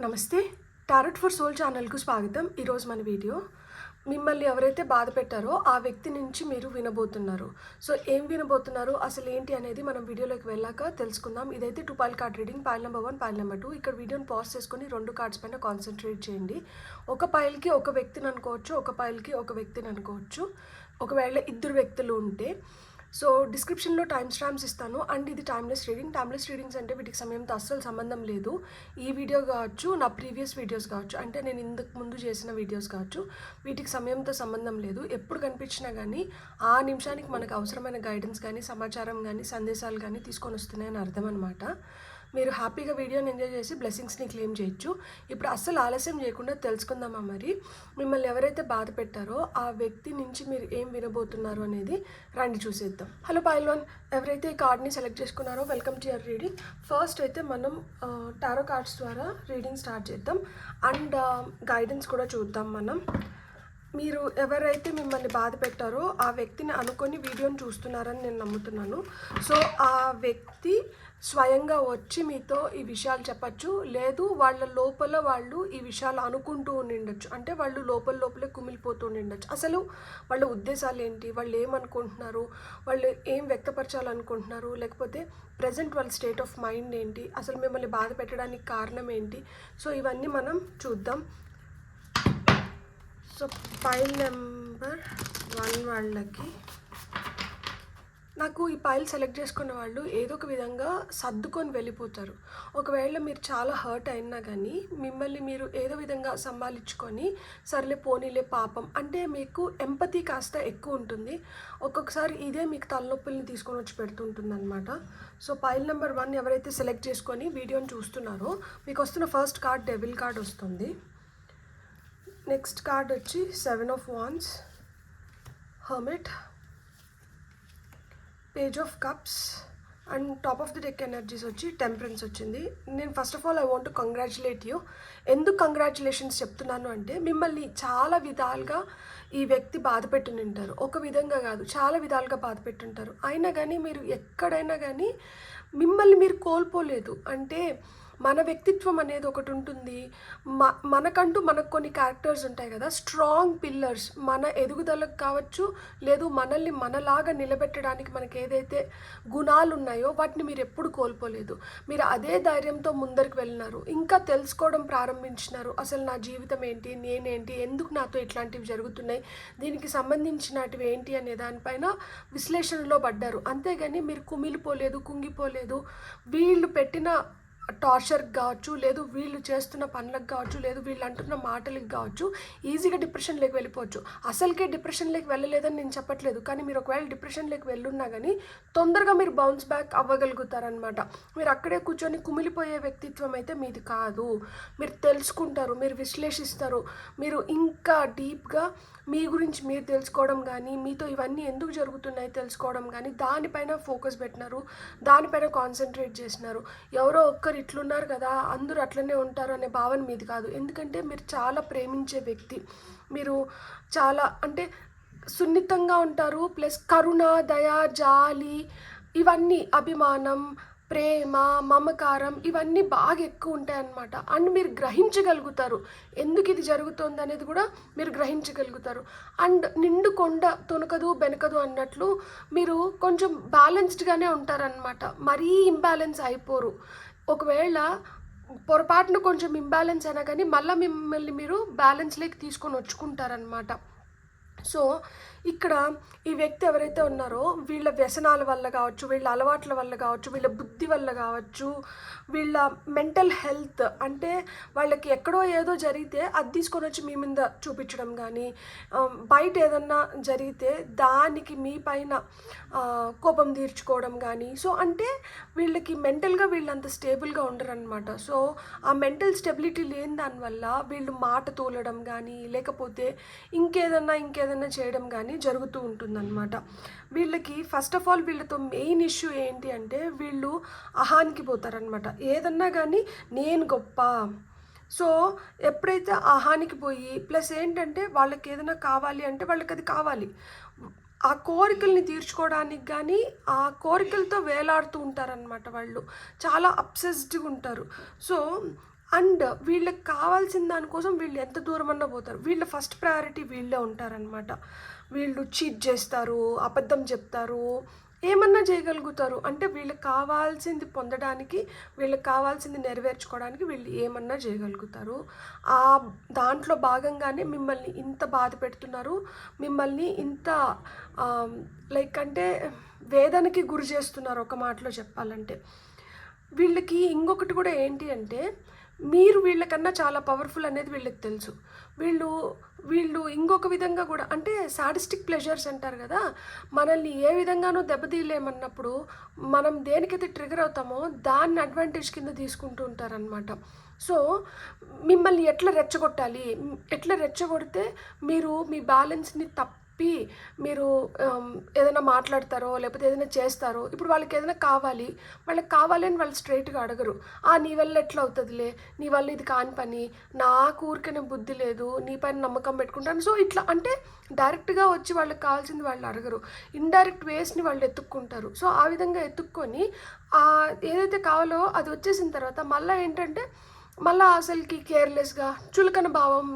నమస్తే. Tarot for soul ఛానల్‌కు స్వాగతం. ఈరోజు మన వీడియో మిమ్మల్ని ఎవరైతే బాధ పెట్టారో ఆ వ్యక్తి నుంచి మీరు వినబోతున్నారు. సో ఏం వినబోతున్నారు, అసలు ఏంటి అనేది మనం వీడియోలోకి వెళ్ళాక తెలుసుకుందాం. ఇదైతే 2 pile card reading. Pile number 1, pile number 2. ఇక్కడ వీడియోని పాజ్ చేసుకొని 2 కార్డ్స్ పైన కాన్సంట్రేట్ చేయండి. ఒక పైల్‌కి ఒక వ్యక్తిని అనుకోవచ్చు, ఒక పైల్‌కి ఒక వ్యక్తిని అనుకోవచ్చు. ఒకవేళ ఇద్దరు వ్యక్తులు ఉంటే సో డిస్క్రిప్షన్లో టైమ్ స్టాంప్స్ ఇస్తాను. అండ్ ఇది టైమ్లెస్ రీడింగ్. టైమ్లెస్ రీడింగ్స్ అంటే వీటికి సమయంతో అస్సలు సంబంధం లేదు. ఈ వీడియో కావచ్చు, నా ప్రీవియస్ వీడియోస్ కావచ్చు, అంటే నేను ఇంతకు ముందు చేసిన వీడియోస్ కావచ్చు, వీటికి సమయంతో సంబంధం లేదు. ఎప్పుడు కనిపించినా కానీ ఆ నిమిషానికి మనకు అవసరమైన గైడెన్స్ కానీ, సమాచారం కానీ, సందేశాలు కానీ తీసుకొని వస్తున్నాయని అర్థం అనమాట. మీరు హ్యాపీగా వీడియోని ఎంజాయ్ చేసి బ్లెస్సింగ్స్ని క్లెయిమ్ చేయొచ్చు. ఇప్పుడు అస్సలు ఆలస్యం చేయకుండా తెలుసుకుందామా మరి మిమ్మల్ని ఎవరైతే బాధ పెట్టారో ఆ వ్యక్తి నుంచి మీరు ఏం వినబోతున్నారు అనేది రండి చూసేద్దాం. హలో పైల్ 1, ఎవరైతే ఈ కార్డ్ని సెలెక్ట్ చేసుకున్నారో welcome to your reading. First అయితే మనం టారో కార్డ్స్ ద్వారా రీడింగ్ స్టార్ట్ చేద్దాం అండ్ గైడెన్స్ కూడా చూద్దాం. మీరు ఎవరైతే మిమ్మల్ని బాధ పెట్టారో ఆ వ్యక్తిని అనుకొని వీడియోని చూస్తున్నారని నేను నమ్ముతున్నాను. సో ఆ వ్యక్తి స్వయంగా వచ్చి మీతో ఈ విషయాలు చెప్పచ్చు, లేదు వాళ్ళ లోపల వాళ్ళు ఈ విషయాలు అనుకుంటూ ఉండిండొచ్చు. అంటే వాళ్ళు లోపలే కుమిలిపోతూ ఉండిండొచ్చు. అసలు వాళ్ళ ఉద్దేశాలు ఏంటి, వాళ్ళు ఏమనుకుంటున్నారు, వాళ్ళు ఏం వ్యక్తపరచాలనుకుంటున్నారు, లేకపోతే ప్రజెంట్ వాళ్ళ స్టేట్ ఆఫ్ మైండ్ ఏంటి, అసలు మిమ్మల్ని బాధ పెట్టడానికి కారణం ఏంటి. సో ఇవన్నీ మనం చూద్దాం. సో పైల్ నెంబర్ 1 వాళ్ళకి నాకు ఈ పైల్ సెలెక్ట్ చేసుకున్న వాళ్ళు ఏదో ఒక విధంగా సర్దుకొని వెళ్ళిపోతారు. ఒకవేళ మీరు చాలా హర్ట్ అయినా కానీ మిమ్మల్ని మీరు ఏదో విధంగా సంభాలించుకొని సర్లే పోనీలే పాపం అంటే మీకు ఎంపతి కాస్త ఎక్కువ ఉంటుంది. ఒక్కొక్కసారి ఇదే మీకు తలనొప్పుల్ని తీసుకొని వచ్చి పెడుతుంటుంది అనమాట. సో పైల్ నెంబర్ 1 ఎవరైతే సెలెక్ట్ చేసుకొని వీడియోని చూస్తున్నారో మీకు వస్తున్న ఫస్ట్ కార్డ్ డెవిల్ కార్డ్ వస్తుంది. నెక్స్ట్ కార్డ్ వచ్చి 7 of wands, hermit, page of cups and top of the deck energies వచ్చి టెంపరెన్స్ వచ్చింది. నేను first of all I want to congratulate you. ఎందుకు కంగ్రాచులేషన్స్ చెప్తున్నాను అంటే మిమ్మల్ని చాలా విధాలుగా ఈ వ్యక్తి బాధ పెట్టుంటారు. ఒక విధంగా కాదు, చాలా విధాలుగా బాధ పెట్టుంటారు. అయినా కానీ మీరు ఎక్కడైనా కానీ మిమ్మల్ని మీరు కోల్పోలేదు. అంటే మన వ్యక్తిత్వం అనేది ఒకటి ఉంటుంది. మనకంటూ మనకు కొన్ని క్యారెక్టర్స్ ఉంటాయి కదా, స్ట్రాంగ్ పిల్లర్స్. మన ఎదుగుదలకు కావచ్చు, లేదు మనల్ని మనలాగా నిలబెట్టడానికి మనకి ఏదైతే గుణాలు ఉన్నాయో వాటిని మీరు ఎప్పుడు కోల్పోలేదు. మీరు అదే ధైర్యంతో ముందరికి వెళ్ళినారు, ఇంకా తెలుసుకోవడం ప్రారంభించినారు. అసలు నా జీవితం ఏంటి, నేనేంటి, ఎందుకు నాతో ఇట్లాంటివి జరుగుతున్నాయి, దీనికి సంబంధించినటివి ఏంటి అనే దానిపైన విశ్లేషణలో పడ్డారు. అంతేగాని మీరు కుమిలిపోలేదు, కుంగిపోలేదు. వీళ్ళు పెట్టిన టార్చర్కి కావచ్చు, లేదు వీళ్ళు చేస్తున్న పనులకు కావచ్చు, లేదు వీళ్ళు అంటున్న మాటలకు కావచ్చు ఈజీగా డిప్రెషన్లోకి వెళ్ళిపోవచ్చు. అసలుకే డిప్రెషన్లోకి వెళ్ళలేదని నేను చెప్పట్లేదు, కానీ మీరు ఒకవేళ డిప్రెషన్లోకి వెళ్ళున్నా కానీ తొందరగా మీరు బౌన్స్ బ్యాక్ అవ్వగలుగుతారనమాట. మీరు అక్కడే కూర్చొని కుమిలిపోయే వ్యక్తిత్వం అయితే మీది కాదు. మీరు తెలుసుకుంటారు, మీరు విశ్లేషిస్తారు, మీరు ఇంకా డీప్గా మీ గురించి మీరు తెలుసుకోవడం కానీ, మీతో ఇవన్నీ ఎందుకు జరుగుతున్నాయి తెలుసుకోవడం కానీ దానిపైన ఫోకస్ పెట్టినారు, దానిపైన కాన్సన్ట్రేట్ చేసినారు. ఎవరో ఒక్కరు ఇట్లున్నారు కదా అందరూ అట్లనే ఉంటారు అనే భావన మీది కాదు. ఎందుకంటే మీరు చాలా ప్రేమించే వ్యక్తి. మీరు చాలా అంటే సున్నితంగా ఉంటారు. ప్లస్ కరుణ, దయ, జాలి, ఇవన్నీ అభిమానం, ప్రేమ, మమకారం ఇవన్నీ బాగా ఎక్కువ ఉంటాయి అన్నమాట. అండ్ మీరు గ్రహించగలుగుతారు ఎందుకు ఇది జరుగుతుంది అనేది కూడా మీరు గ్రహించగలుగుతారు. అండ్ నిండు కొండ తొనకదు బెనకదు అన్నట్లు మీరు కొంచెం బ్యాలెన్స్డ్గానే ఉంటారనమాట. మరీ ఇంబ్యాలెన్స్ అయిపోరు. ఒకవేళ పొరపాటున కొంచెం ఇంబ్యాలెన్స్ అయినా కానీ మళ్ళీ మిమ్మల్ని మీరు బ్యాలెన్స్లోకి తీసుకొని వచ్చుకుంటారనమాట. సో ఇక్కడ ఈ వ్యక్తి ఎవరైతే ఉన్నారో వీళ్ళ వ్యసనాల వల్ల కావచ్చు, వీళ్ళ అలవాట్ల వల్ల కావచ్చు, వీళ్ళ బుద్ధి వల్ల కావచ్చు, వీళ్ళ మెంటల్ హెల్త్ అంటే వాళ్ళకి ఎక్కడో ఏదో జరిగితే అది తీసుకొని వచ్చి మీ మీద చూపించడం కానీ, బయట ఏదన్నా జరిగితే దానికి మీ పైన కోపం తీర్చుకోవడం కానీ. సో అంటే వీళ్ళకి మెంటల్గా వీళ్ళంత స్టేబుల్గా ఉండరు అనమాట. సో ఆ మెంటల్ స్టెబిలిటీ లేని దానివల్ల వీళ్ళు మాట తోలడం కానీ, లేకపోతే ఇంకేదన్నా చేయడం కానీ జరుగుతూ ఉంటుందన్నమాట. వీళ్ళకి ఫస్ట్ ఆఫ్ ఆల్ వీళ్ళతో మెయిన్ ఇష్యూ ఏంటి అంటే వీళ్ళు అహానికి పోతారనమాట. ఏదన్నా కానీ నేను గొప్ప. సో ఎప్పుడైతే అహానికి పోయి ప్లస్ ఏంటంటే వాళ్ళకి ఏదైనా కావాలి అంటే వాళ్ళకి అది కావాలి. ఆ కోరికల్ని తీర్చుకోవడానికి కానీ ఆ కోరికలతో వేలాడుతూ ఉంటారనమాట. వాళ్ళు చాలా అబ్సెస్డ్గా ఉంటారు. సో అండ్ వీళ్ళకి కావాల్సిన దానికోసం వీళ్ళు ఎంత దూరమన్నా పోతారు. వీళ్ళ ఫస్ట్ ప్రయారిటీ వీళ్ళే ఉంటారనమాట. వీళ్ళు చీట్ చేస్తారు, అబద్ధం చెప్తారు, ఏమన్నా చేయగలుగుతారు. అంటే వీళ్ళకి కావాల్సింది పొందడానికి, వీళ్ళకి కావాల్సింది నెరవేర్చుకోవడానికి వీళ్ళు ఏమన్నా చేయగలుగుతారు. ఆ దాంట్లో భాగంగానే మిమ్మల్ని ఇంత బాధ పెడుతున్నారు, మిమ్మల్ని ఇంత లైక్ అంటే వేదనకి గురి చేస్తున్నారు ఒక మాటలో చెప్పాలంటే. వీళ్ళకి ఇంకొకటి కూడా ఏంటి అంటే, మీరు వీళ్ళకన్నా చాలా పవర్ఫుల్ అనేది వీళ్ళకి తెలుసు. వీళ్ళు వీళ్ళు ఇంకొక విధంగా కూడా అంటే సాడిస్టిక్ ప్లెజర్స్ అంటారు కదా, మనల్ని ఏ విధంగానూ దెబ్బతీయలేమన్నప్పుడు మనం దేనికైతే ట్రిగర్ అవుతామో దాన్ని అడ్వాంటేజ్ కింద తీసుకుంటూ ఉంటారనమాట. సో మిమ్మల్ని ఎట్లా రెచ్చగొట్టాలి, ఎట్లా రెచ్చగొడితే మీరు మీ బ్యాలెన్స్ని మీరు ఏదైనా మాట్లాడతారో లేకపోతే ఏదైనా చేస్తారో. ఇప్పుడు వాళ్ళకి ఏదైనా కావాలి, వాళ్ళకి కావాలి అని వాళ్ళు స్ట్రైట్గా అడగరు. నీ వల్ల ఎట్లా అవుతుందిలే, నీ వల్ల ఇది కాని పని, నాకు ఊరికనే బుద్ధి లేదు, నీ పైన నమ్మకం పెట్టుకుంటాను. సో ఇట్లా అంటే డైరెక్ట్గా వచ్చి వాళ్ళకి కావాల్సింది వాళ్ళు అడగరు, ఇండైరెక్ట్ వేస్ని వాళ్ళు ఎత్తుక్కుంటారు. సో ఆ విధంగా ఎత్తుక్కొని ఏదైతే కావాలో అది వచ్చేసిన తర్వాత మళ్ళీ ఏంటంటే మళ్ళీ అసలుకి కేర్లెస్గా చులకన భావం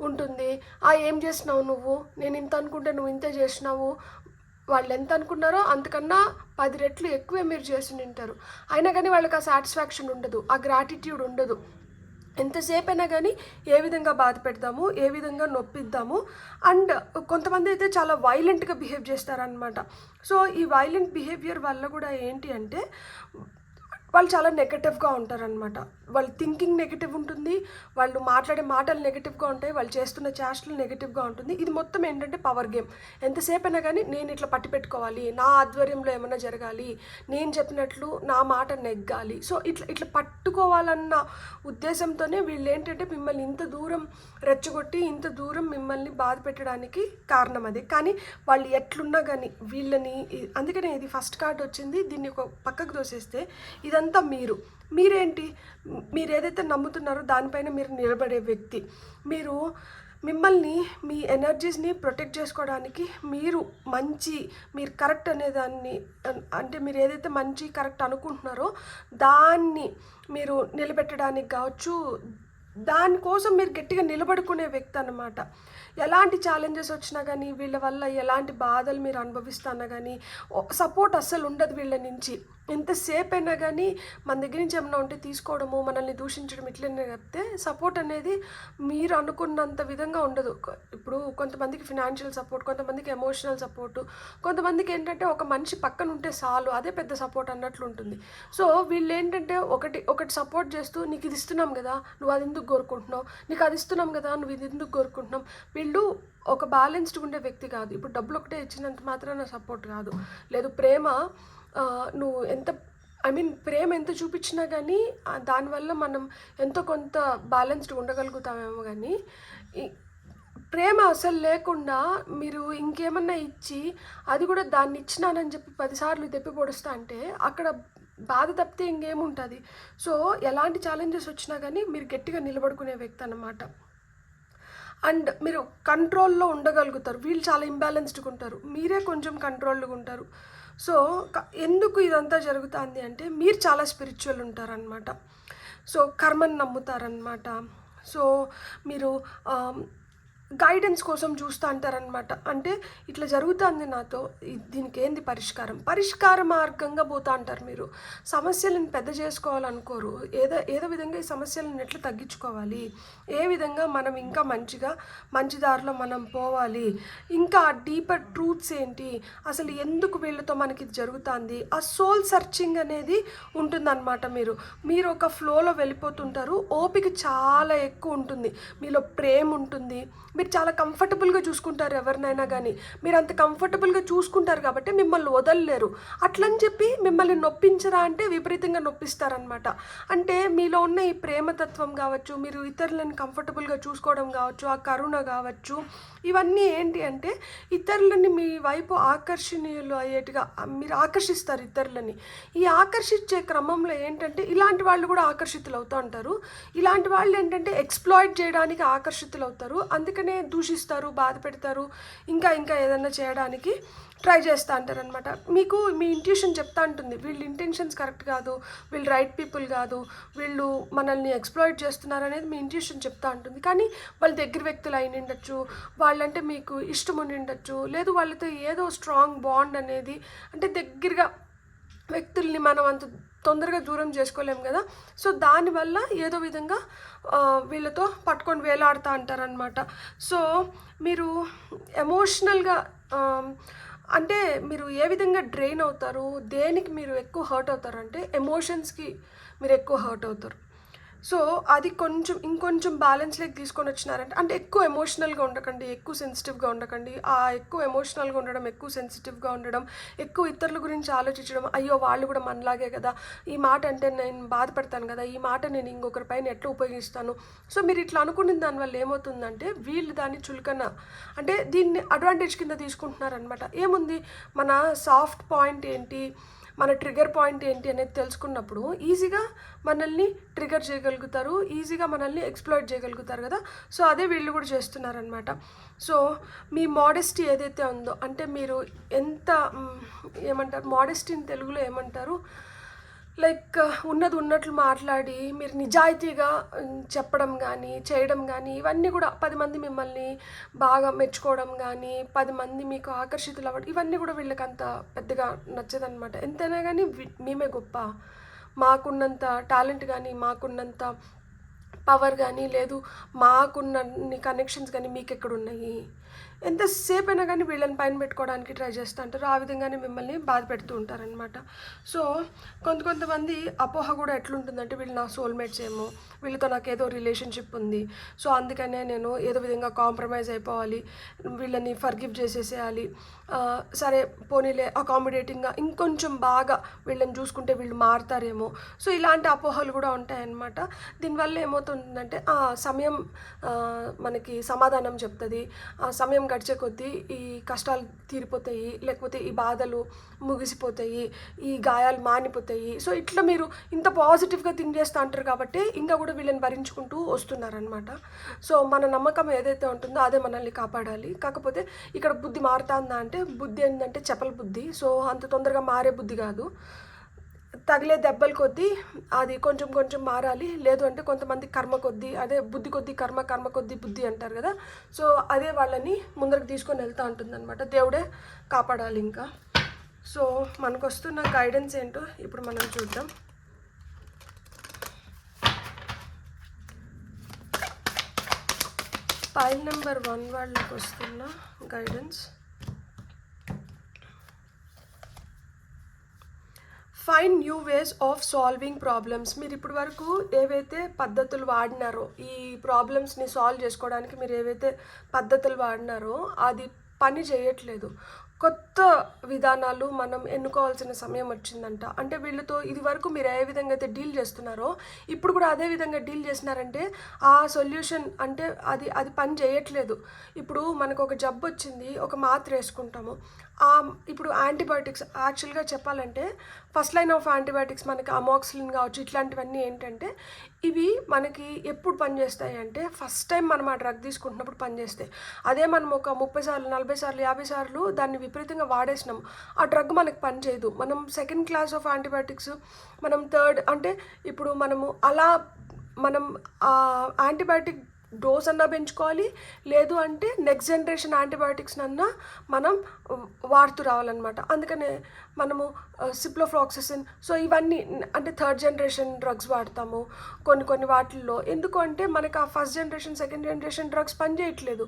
ఉంటుంది. ఏం చేసినావు నువ్వు, నేను ఇంత అనుకుంటే నువ్వు ఇంతే చేసినావు, వాళ్ళు ఎంత అనుకున్నారో అంతకన్నా 10 రెట్లు ఎక్కువే మీరు చేసి ఉంటారు. అయినా కానీ వాళ్ళకి ఆ సాటిస్ఫాక్షన్ ఉండదు, ఆ గ్రాటిట్యూడ్ ఉండదు. ఎంతసేపు అయినా కానీ ఏ విధంగా బాధ పెడతాము, ఏ విధంగా నొప్పిద్దాము. అండ్ కొంతమంది అయితే చాలా వైలెంట్గా బిహేవ్ చేస్తారనమాట. సో ఈ వైలెంట్ బిహేవియర్ వల్ల కూడా ఏంటి అంటే వాళ్ళు చాలా నెగటివ్గా ఉంటారనమాట. వాళ్ళ థింకింగ్ నెగిటివ్ ఉంటుంది, వాళ్ళు మాట్లాడే మాటలు నెగిటివ్గా ఉంటాయి, వాళ్ళు చేస్తున్న చేష్టలు నెగిటివ్గా ఉంటుంది. ఇది మొత్తం ఏంటంటే పవర్ గేమ్. ఎంతసేపు అయినా కానీ నేను ఇట్లా పట్టి పెట్టుకోవాలి, నా ఆధ్వర్యంలో ఏమైనా జరగాలి, నేను చెప్పినట్లు నా మాట నెగ్గాలి. సో ఇట్లా ఇట్లా పట్టుకోవాలన్న ఉద్దేశంతోనే వీళ్ళు ఏంటంటే మిమ్మల్ని ఇంత దూరం రెచ్చగొట్టి ఇంత దూరం మిమ్మల్ని బాధ పెట్టడానికి కారణం అది. కానీ వాళ్ళు ఎట్లున్నా కానీ వీళ్ళని, అందుకనే ఇది ఫస్ట్ కార్డ్ వచ్చింది, దీన్ని ఒక పక్కకు దోసేస్తే ఇదంతా మీరేంటి, మీరు ఏదైతే నమ్ముతున్నారో దానిపైన మీరు నిలబడే వ్యక్తి. మిమ్మల్ని మీ ఎనర్జీస్ని ప్రొటెక్ట్ చేసుకోవడానికి మీరు కరెక్ట్ అనేదాన్ని, అంటే మీరు ఏదైతే మంచి కరెక్ట్ అనుకుంటున్నారో దాన్ని మీరు నిలబెట్టడానికి కావచ్చు, దానికోసం మీరు గట్టిగా నిలబడుకునే వ్యక్తి అన్నమాట. ఎలాంటి ఛాలెంజెస్ వచ్చినా కానీ వీళ్ళ వల్ల ఎలాంటి బాధలు మీరు అనుభవిస్తున్నా కానీ సపోర్ట్ అస్సలు ఉండదు వీళ్ళ నుంచి. ఎంతసేపు అయినా కానీ మన దగ్గర నుంచి ఏమైనా ఉంటే తీసుకోవడము, మనల్ని దూషించడం ఇట్లనే చెప్తే సపోర్ట్ అనేది మీరు అనుకున్నంత విధంగా ఉండదు. ఇప్పుడు కొంతమందికి ఫినాన్షియల్ సపోర్ట్, కొంతమందికి ఎమోషనల్ సపోర్టు, కొంతమందికి ఏంటంటే ఒక మనిషి పక్కన ఉంటే చాలు అదే పెద్ద సపోర్ట్ అన్నట్లు ఉంటుంది. సో వీళ్ళు ఏంటంటే ఒకటి సపోర్ట్ చేస్తూ నీకు ఇది ఇస్తున్నాం కదా నువ్వు అది ఎందుకు కోరుకుంటున్నావు, నీకు అది ఇస్తున్నాం కదా నువ్వు ఇది ఎందుకు కోరుకుంటున్నావు. వీళ్ళు ఒక బ్యాలెన్స్డ్ ఉండే వ్యక్తి కాదు. ఇప్పుడు డబ్బులు ఒకటే ఇచ్చినంత మాత్రాన సపోర్ట్ కాదు. లేదు ప్రేమ, నువ్వు ప్రేమ ఎంత చూపించినా కానీ దానివల్ల మనం ఎంతో కొంత బ్యాలెన్స్డ్ ఉండగలుగుతామేమో. కానీ ప్రేమ అసలు లేకుండా మీరు ఇంకేమన్నా ఇచ్చి అది కూడా దాన్ని ఇచ్చినానని చెప్పి 10 సార్లు దెప్పి పొడుస్తా అంటే అక్కడ బాధ తప్పితే ఇంకేముంటుంది. సో ఎలాంటి ఛాలెంజెస్ వచ్చినా కానీ మీరు గట్టిగా నిలబడుకునే వ్యక్తి అన్నమాట. అండ్ మీరు కంట్రోల్లో ఉండగలుగుతారు. వీళ్ళు చాలా ఇంబ్యాలెన్స్డ్గా ఉంటారు, మీరే కొంచెం కంట్రోల్గా ఉంటారు. సో ఎందుకు ఇదంతా జరుగుతుంది అంటే మీరు చాలా స్పిరిచువల్ ఉంటారనమాట. సో కర్మని నమ్ముతారనమాట. సో మీరు గైడెన్స్ కోసం చూస్తూ అంటారనమాట. అంటే ఇట్లా జరుగుతుంది నాతో, దీనికి ఏంది పరిష్కార మార్గంగా పోతా అంటారు. మీరు సమస్యలను పెద్ద చేసుకోవాలనుకోరు. ఏదో విధంగా ఈ సమస్యలను ఎట్లా తగ్గించుకోవాలి, ఏ విధంగా మనం ఇంకా మంచి దారిలో మనం పోవాలి, ఇంకా డీపర్ ట్రూత్స్ ఏంటి, అసలు ఎందుకు వీళ్ళతో మనకి ఇది జరుగుతుంది, ఆ సోల్ సర్చింగ్ అనేది ఉంటుందన్నమాట. మీరు ఒక ఫ్లోలో వెళ్ళిపోతుంటారు. ఓపిక చాలా ఎక్కువ ఉంటుంది, మీలో ప్రేమ ఉంటుంది, మీరు చాలా కంఫర్టబుల్గా చూసుకుంటారు ఎవరినైనా కానీ. మీరు అంత కంఫర్టబుల్గా చూసుకుంటారు కాబట్టి మిమ్మల్ని వదలలేరు. అట్లని చెప్పి మిమ్మల్ని నొప్పించరా అంటే విపరీతంగా నొప్పిస్తారనమాట. అంటే మీలో ఉన్న ఈ ప్రేమతత్వం కావచ్చు, మీరు ఇతరులను కంఫర్టబుల్గా చూసుకోవడం కావచ్చు, ఆ కరుణ కావచ్చు, ఇవన్నీ ఏంటి అంటే ఇతరులని మీ వైపు ఆకర్షణీయులు అయ్యేట్టుగా మీరు ఆకర్షిస్తారు ఇతరులని. ఈ ఆకర్షించే క్రమంలో ఏంటంటే ఇలాంటి వాళ్ళు కూడా ఆకర్షితులు అవుతూ ఉంటారు. ఇలాంటి వాళ్ళు ఏంటంటే ఎక్స్ప్లాయిట్ చేయడానికి ఆకర్షితులు అవుతారు. అందుకని వెంటనే దూషిస్తారు, బాధ పెడతారు, ఇంకా ఇంకా ఏదన్నా చేయడానికి ట్రై చేస్తూ అంటారనమాట. మీకు మీ ఇంట్యూషన్ చెప్తా ఉంటుంది వీళ్ళ ఇంటెన్షన్స్ కరెక్ట్ కాదు, వీళ్ళు రైట్ పీపుల్ కాదు, వీళ్ళు మనల్ని ఎక్స్ప్లాయిట్ చేస్తున్నారు అనేది మీ ఇంట్యూషన్ చెప్తా ఉంటుంది. కానీ వాళ్ళ దగ్గర వ్యక్తులు అయిన ఉండొచ్చు, వాళ్ళంటే మీకు ఇష్టం ఉండి ఉండొచ్చు, లేదు వాళ్ళతో ఏదో స్ట్రాంగ్ బాండ్ అనేది, అంటే దగ్గరగా వ్యక్తుల్ని మనం అంత తొందరగా దూరం చేసుకోలేము కదా. సో దానివల్ల ఏదో విధంగా వీళ్ళతో పట్టుకొని వేలాడుతూ అంటారనమాట. సో మీరు ఎమోషనల్గా అంటే మీరు ఏ విధంగా డ్రైన్ అవుతారు, దేనికి మీరు ఎక్కువ హర్ట్ అవుతారు అంటే ఎమోషన్స్కి మీరు ఎక్కువ హర్ట్ అవుతారు. సో అది ఇంకొంచెం బ్యాలెన్స్లోకి తీసుకొని వచ్చినారంటే, అంటే ఎక్కువ ఎమోషనల్గా ఉండకండి, ఎక్కువ సెన్సిటివ్గా ఉండకండి. ఆ ఎక్కువ ఎమోషనల్గా ఉండడం, ఎక్కువ సెన్సిటివ్గా ఉండడం, ఎక్కువ ఇతరుల గురించి ఆలోచించడం, అయ్యో వాళ్ళు కూడా మనలాగే కదా, ఈ మాట అంటే నేను బాధపడతాను కదా, ఈ మాట నేను ఇంకొకరి పైన ఎట్లా ఉపయోగిస్తాను. సో మీరు ఇట్లా అనుకున్న దానివల్ల ఏమవుతుందంటే వీళ్ళు దాన్ని చులకన, అంటే దీన్ని అడ్వాంటేజ్ కింద తీసుకుంటున్నారనమాట. ఏముంది, మన సాఫ్ట్ పాయింట్ ఏంటి, మన ట్రిగర్ పాయింట్ ఏంటి అనేది తెలుసుకున్నప్పుడు ఈజీగా మనల్ని ట్రిగర్ చేయగలుగుతారు, ఈజీగా మనల్ని ఎక్స్ప్లాయిట్ చేయగలుగుతారు కదా. సో అదే వీళ్ళు కూడా చేస్తున్నారనమాట. సో మీ మోడెస్టీ ఏదైతే ఉందో, అంటే మీరు ఎంత ఏమంటారు, మోడెస్టీని తెలుగులో ఏమంటారు, లైక్ ఉన్నది ఉన్నట్లు మాట్లాడి మీరు నిజాయితీగా చెప్పడం కానీ చేయడం కానీ, ఇవన్నీ కూడా 10 మంది మిమ్మల్ని బాగా మెచ్చుకోవడం కానీ, 10 మంది మీకు ఆకర్షితులు అవ్వడం, ఇవన్నీ కూడా వీళ్ళకి అంత పెద్దగా నచ్చదనమాట. ఎంతైనా కానీ మేమే గొప్ప, మాకున్నంత టాలెంట్ కానీ, మాకున్నంత పవర్ కానీ లేదు, మాకున్న కనెక్షన్స్ కానీ మీకు ఎక్కడున్నాయి, ఎంతసేపు అయినా కానీ వీళ్ళని పైన పెట్టుకోవడానికి ట్రై చేస్తూ ఉంటారు. ఆ విధంగానే మిమ్మల్ని బాధ పెడుతూ ఉంటారనమాట. సో కొంతమంది అపోహ కూడా ఎట్లుంటుందంటే, వీళ్ళు నా సోల్మేట్స్ ఏమో, వీళ్ళతో నాకు ఏదో రిలేషన్షిప్ ఉంది, సో అందుకనే నేను ఏదో విధంగా కాంప్రమైజ్ అయిపోవాలి, వీళ్ళని ఫర్గివ్ చేసేసేయాలి, సరే పోనీలే అకామిడేటింగ్గా ఇంకొంచెం బాగా వీళ్ళని చూసుకుంటే వీళ్ళు మారుతారేమో. సో ఇలాంటి అపోహలు కూడా ఉంటాయన్నమాట. దీనివల్ల ఏమవుతుందంటే సమయం మనకి సమాధానం చెప్తుంది. ఆ సమయం గడిచే కొద్దీ ఈ కష్టాలు తీరిపోతాయి, లేకపోతే ఈ బాధలు ముగిసిపోతాయి, ఈ గాయాలు మానిపోతాయి. సో ఇట్లా మీరు ఇంత పాజిటివ్గా థింక్ చేస్తూ అంటారు కాబట్టి ఇంకా కూడా వీళ్ళని భరించుకుంటూ వస్తున్నారనమాట. సో మన నమ్మకం ఏదైతే ఉంటుందో అదే మనల్ని కాపాడాలి. కాకపోతే ఇక్కడ బుద్ధి మారుతుందా అంటే, బుద్ధి ఏంటంటే చెప్పల బుద్ధి. సో అంత తొందరగా మారే బుద్ధి కాదు, తగిలే దెబ్బల కొద్దీ అది కొంచెం మారాలి. లేదు అంటే కొంతమంది కర్మ కొద్దీ, అదే బుద్ధి కొద్దీ కర్మ, కర్మ కొద్దీ బుద్ధి అంటారు కదా. సో అదే వాళ్ళని ముందరకు తీసుకొని వెళ్తూ ఉంటుందన్నమాట. దేవుడే కాపాడాలి. ఇంకా సో మనకు వస్తున్న గైడెన్స్ ఏంటో ఇప్పుడు మనం చూద్దాం. ఫైల్ నెంబర్ 1 వాళ్ళకి వస్తున్న guidance, find new ways of solving problems. మీరు ఇప్పటి వరకు ఏవైతే పద్ధతులు వాడినారో, ఈ ప్రాబ్లమ్స్ని సాల్వ్ చేసుకోవడానికి మీరు ఏవైతే పద్ధతులు వాడినారో అది పని చేయట్లేదు. కొత్త విధానాలు మనం ఎన్నుకోవాల్సిన సమయం వచ్చిందంట. అంటే వీళ్ళతో ఇది వరకు మీరు ఏ విధంగా అయితే డీల్ చేస్తున్నారో ఇప్పుడు కూడా అదే విధంగా డీల్ చేస్తున్నారంటే ఆ సొల్యూషన్ అంటే అది పని చేయట్లేదు. ఇప్పుడు మనకు ఒక జబ్బు వచ్చింది, ఒక మాత్ర వేసుకుంటాము. ఇప్పుడు యాంటీబయాటిక్స్ యాక్చువల్గా చెప్పాలంటే ఫస్ట్ లైన్ ఆఫ్ యాంటీబయాటిక్స్ మనకి అమాక్సిలిన్ కావచ్చు, ఇట్లాంటివన్నీ ఏంటంటే ఇవి మనకి ఎప్పుడు పనిచేస్తాయి అంటే ఫస్ట్ టైం మనం ఆ డ్రగ్ తీసుకుంటున్నప్పుడు పనిచేస్తాయి. అదే మనం ఒక 30 సార్లు 40 సార్లు 50 సార్లు దాన్ని విపరీతంగా వాడేసినాం, ఆ డ్రగ్ మనకు పనిచేయదు. మనం సెకండ్ క్లాస్ ఆఫ్ యాంటీబయాటిక్స్, మనం థర్డ్, అంటే ఇప్పుడు మనం యాంటీబయాటిక్ డోస్ అన్నా పెంచుకోవాలి, లేదు అంటే నెక్స్ట్ జనరేషన్ యాంటీబయాటిక్స్ అన్నా మనం వాడుతూ రావాలన్నమాట. అందుకనే మనము సిప్లోఫ్లాక్సిసిన్, సో ఇవన్నీ అంటే థర్డ్ జనరేషన్ డ్రగ్స్ వాడతాము కొన్ని వాటిల్లో. ఎందుకు అంటే మనకు ఆ first generation second generation drugs పనిచేయట్లేదు.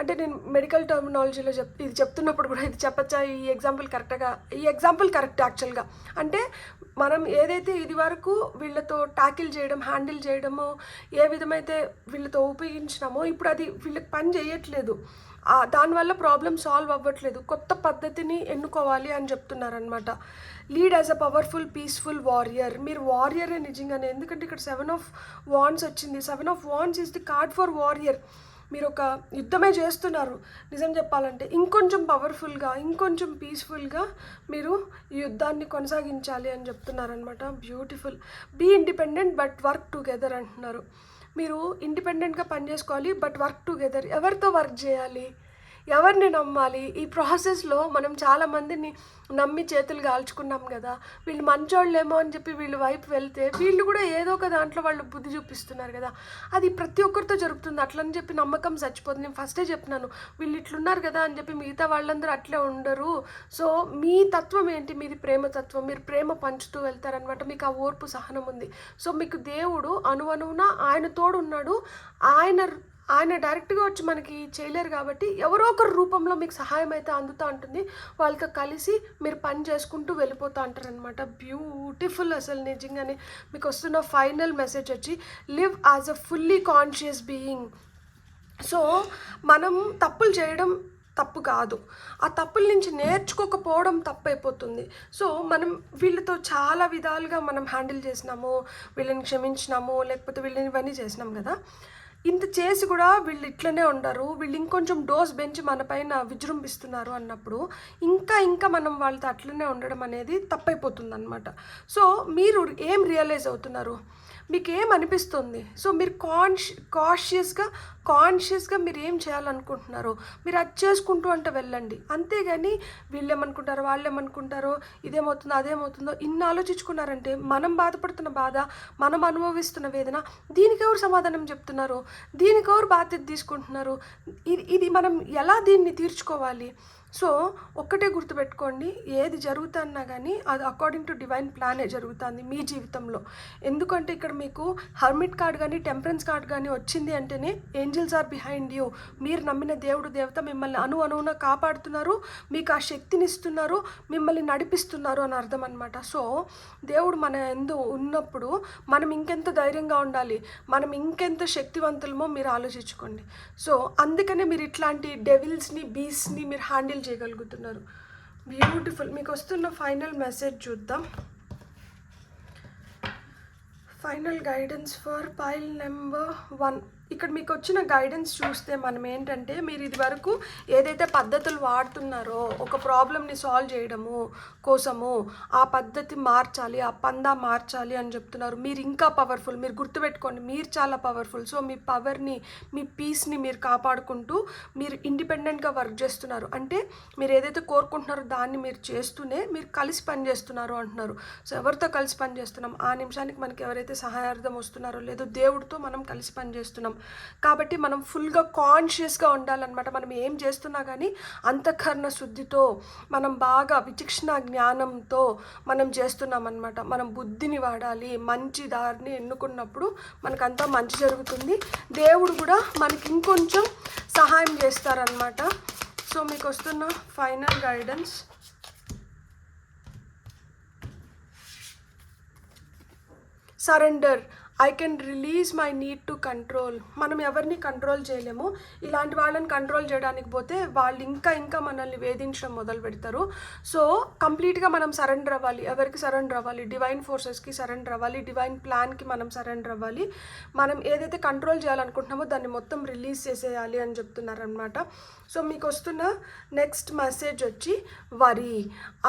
అంటే నేను మెడికల్ టర్మినాలజీలో ఇది చెప్తున్నప్పుడు కూడా ఇది చెప్పచ్చా, ఈ ఎగ్జాంపుల్ కరెక్ట్ యాక్చువల్గా. అంటే మనం ఏదైతే ఇది వరకు వీళ్ళతో ట్యాకిల్ చేయడం, హ్యాండిల్ చేయడమో, ఏ విధమైతే వీళ్ళతో ఉపయోగించినామో ఇప్పుడు అది వీళ్ళకి పని చేయట్లేదు. దానివల్ల ప్రాబ్లం సాల్వ్ అవ్వట్లేదు. కొత్త పద్ధతిని ఎన్నుకోవాలి అని చెప్తున్నారనమాట. Lead as a powerful peaceful warrior. మీరు వారియరే నిజంగానే, ఎందుకంటే ఇక్కడ 7 of Wands వచ్చింది. 7 of Wands is the card for warrior. మీరు ఒక యుద్ధమే చేస్తున్నారు నిజం చెప్పాలంటే. ఇంకొంచెం పవర్ఫుల్గా, ఇంకొంచెం పీస్ఫుల్గా మీరు ఈ యుద్ధాన్ని కొనసాగించాలి అని చెప్తున్నారనమాట. Beautiful. Be independent but work together అంటున్నారు. మీరు ఇండిపెండెంట్గా పని చేసుకోవాలి, బట్ వర్క్ టుగెదర్. ఎవరితో వర్క్ చేయాలి, ఎవరిని నమ్మాలి? ఈ ప్రాసెస్లో మనం చాలామందిని నమ్మి చేతులు కాల్చుకున్నాం కదా. వీళ్ళు మంచోళ్ళేమో అని చెప్పి వీళ్ళు వైపు వెళ్తే వీళ్ళు కూడా ఏదో ఒక దాంట్లో వాళ్ళు బుద్ధి చూపిస్తున్నారు కదా. అది ప్రతి ఒక్కరితో జరుగుతుంది. అట్లని చెప్పి నమ్మకం చచ్చిపోతుంది. నేను ఫస్టే చెప్పినాను, వీళ్ళు ఇట్లున్నారు కదా అని చెప్పి మిగతా వాళ్ళందరూ అట్లే ఉండరు. సో మీ తత్వం ఏంటి? మీది ప్రేమ తత్వం. మీరు ప్రేమ పంచుతూ వెళ్తారనమాట. మీకు ఆ ఓర్పు సహనం ఉంది. సో మీకు దేవుడు అణువణువున ఆయన తోడు ఉన్నాడు. ఆయన డైరెక్ట్గా వచ్చి మనకి చేయలేరు కాబట్టి ఎవరో ఒకరి రూపంలో మీకు సహాయం అయితే అందుతూ ఉంటుంది. వాళ్ళతో కలిసి మీరు పని చేసుకుంటూ వెళ్ళిపోతూ అంటారనమాట. బ్యూటిఫుల్. అసలు నిజంగానే మీకు వస్తున్న ఫైనల్ మెసేజ్ వచ్చి live as a fully conscious being. So మనం తప్పులు చేయడం తప్పు కాదు, ఆ తప్పుల నుంచి నేర్చుకోకపోవడం తప్పు అయిపోతుంది. సో మనం వీళ్ళతో చాలా విధాలుగా మనం హ్యాండిల్ చేసినాము, వీళ్ళని క్షమించినాము, లేకపోతే వీళ్ళని ఇవన్నీ చేసినాం కదా. ఇంత చేసి కూడా వీళ్ళు ఇట్లనే ఉండరు, వీళ్ళు ఇంకొంచెం డోస్ పెంచి మన పైన విజృంభిస్తున్నారు అన్నప్పుడు ఇంకా మనం వాళ్ళతో అట్లనే ఉండడం అనేది తప్పైపోతుంది అనమాట. సో మీరు ఏం రియలైజ్ అవుతున్నారు, మీకు ఏమనిపిస్తుంది? సో మీరు కాన్షియస్గా మీరు ఏం చేయాలనుకుంటున్నారో మీరు అది చేసుకుంటూ అంటే వెళ్ళండి. అంతేగాని వీళ్ళు ఏమనుకుంటారో వాళ్ళు ఏమనుకుంటారో, ఇదేమవుతుందో అదేమవుతుందో ఇన్ని ఆలోచించుకున్నారంటే మనం బాధపడుతున్న బాధ, మనం అనుభవిస్తున్న వేదన, దీనికి ఎవరు సమాధానం చెప్తున్నారు, దీనికి ఎవరు బాధ్యత తీసుకుంటున్నారు? ఇది మనం ఎలా దీన్ని తీర్చుకోవాలి? సో ఒక్కటే గుర్తుపెట్టుకోండి, ఏది జరుగుతున్నా కానీ అది అకార్డింగ్ టు డివైన్ ప్లానే జరుగుతుంది మీ జీవితంలో. ఎందుకంటే ఇక్కడ మీకు హర్మిట్ కార్డ్ కానీ టెంపరెన్స్ కార్డ్ కానీ వచ్చింది అంటేనే ఏంజల్స్ ఆర్ బిహైండ్ యూ. మీరు నమ్మిన దేవుడు దేవత మిమ్మల్ని అణువున కాపాడుతున్నారు, మీకు ఆ శక్తిని ఇస్తున్నారు, మిమ్మల్ని నడిపిస్తున్నారు అని అర్థం అనమాట. సో దేవుడు మన యందు ఉన్నప్పుడు మనం ఇంకెంత ధైర్యంగా ఉండాలి, మనం ఇంకెంత శక్తివంతులమో మీరు ఆలోచించుకోండి. సో అందుకనే మీరు ఇట్లాంటి డెవిల్స్ని బీస్ని మీరు హ్యాండిల్ చేయగలుగుతున్నారు. బ్యూటిఫుల్. మీకు వస్తున్న ఫైనల్ మెసేజ్ చూద్దాం. Final guidance for pile number 1. ఇక్కడ మీకు వచ్చిన గైడెన్స్ చూస్తే మనం ఏంటంటే, మీరు ఇది వరకు ఏదైతే పద్ధతులు వాడుతున్నారో ఒక ప్రాబ్లమ్ని సాల్వ్ చేయడము కోసము, ఆ పద్ధతి మార్చాలి, ఆ పందా మార్చాలి అని చెప్తున్నారు. మీరు ఇంకా పవర్ఫుల్. మీరు గుర్తుపెట్టుకోండి, మీరు చాలా పవర్ఫుల్. సో మీ పవర్ని, మీ పీస్ని మీరు కాపాడుకుంటూ మీరు ఇండిపెండెంట్గా వర్క్ చేస్తున్నారు. అంటే మీరు ఏదైతే కోరుకుంటున్నారో దాన్ని మీరు చేస్తూనే మీరు కలిసి పని చేస్తున్నారు అంటున్నారు. సో ఎవరితో కలిసి పని చేస్తున్నాం? ఆ నిమిషానికి మనకి ఎవరైతే సహాయార్థం వస్తున్నారో లేదో దేవుడితో మనం కలిసి పని చేస్తున్నాం. కాబట్టి మనం ఫుల్గా కాన్షియస్గా ఉండాలన్నమాట. మనం ఏం చేస్తున్నా కానీ అంతఃకరణ శుద్ధితో, మనం బాగా విచక్షణ జ్ఞానంతో మనం చేస్తున్నాం అన్నమాట. మనం బుద్ధిని వాడాలి, మంచి దారిని ఎన్నుకున్నప్పుడు మనకంతా మంచి జరుగుతుంది. దేవుడు కూడా మనకి ఇంకొంచెం సహాయం చేస్తారనమాట. సో మీకు వస్తున్న final guidance, surrender. I can release my need to control. మనం ఎవరిని కంట్రోల్ చేయలేము. ఇలాంటి వాళ్ళని కంట్రోల్ చేయడానికి పోతే వాళ్ళు ఇంకా మనల్ని వేధించడం మొదలు పెడతారు. సో కంప్లీట్గా మనం సరెండర్ అవ్వాలి. ఎవరికి సరెండర్ అవ్వాలి? డివైన్ ఫోర్సెస్కి సరెండర్ అవ్వాలి, డివైన్ ప్లాన్కి మనం సరెండర్ అవ్వాలి. మనం ఏదైతే కంట్రోల్ చేయాలనుకుంటున్నామో దాన్ని మొత్తం రిలీజ్ చేసేయాలి అని చెప్తున్నారనమాట. సో మీకు వస్తున్న నెక్స్ట్ మెసేజ్ వచ్చి worry.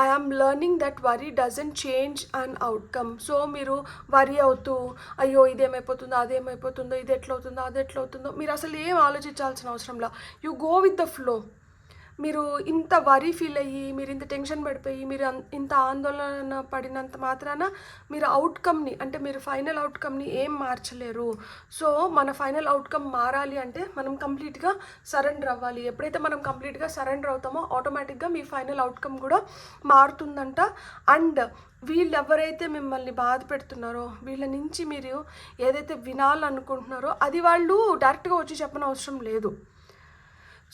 I am learning that worry doesn't change an outcome. So మీరు వరీ అవుతూ అయ్యో ఇదేమైపోతుందో అదేమైపోతుందో, ఇది ఎట్లవుతుందో అది ఎట్లవుతుందో, మీరు అసలు ఏం ఆలోచించాల్సిన అవసరంలా. You go with the flow. మీరు ఇంత వరీ ఫీల్ అయ్యి, మీరు ఇంత టెన్షన్ పడిపోయి, మీరు ఇంత ఆందోళన పడినంత మాత్రాన మీరు అవుట్కమ్ని, అంటే మీరు ఫైనల్ అవుట్కమ్ని ఏం మార్చలేరు. సో మన ఫైనల్ అవుట్కమ్ మారాలి అంటే మనం కంప్లీట్గా సరెండర్ అవ్వాలి. ఎప్పుడైతే మనం కంప్లీట్గా సరెండర్ అవుతామో ఆటోమేటిక్గా మీ ఫైనల్ అవుట్కమ్ కూడా మారుతుందంట. అండ్ వీళ్ళు ఎవరైతే మిమ్మల్ని బాధ పెడుతున్నారో వీళ్ళ నుంచి మీరు ఏదైతే వినాలనుకుంటున్నారో అది వాళ్ళు డైరెక్ట్గా వచ్చి చెప్పనవసరం లేదు.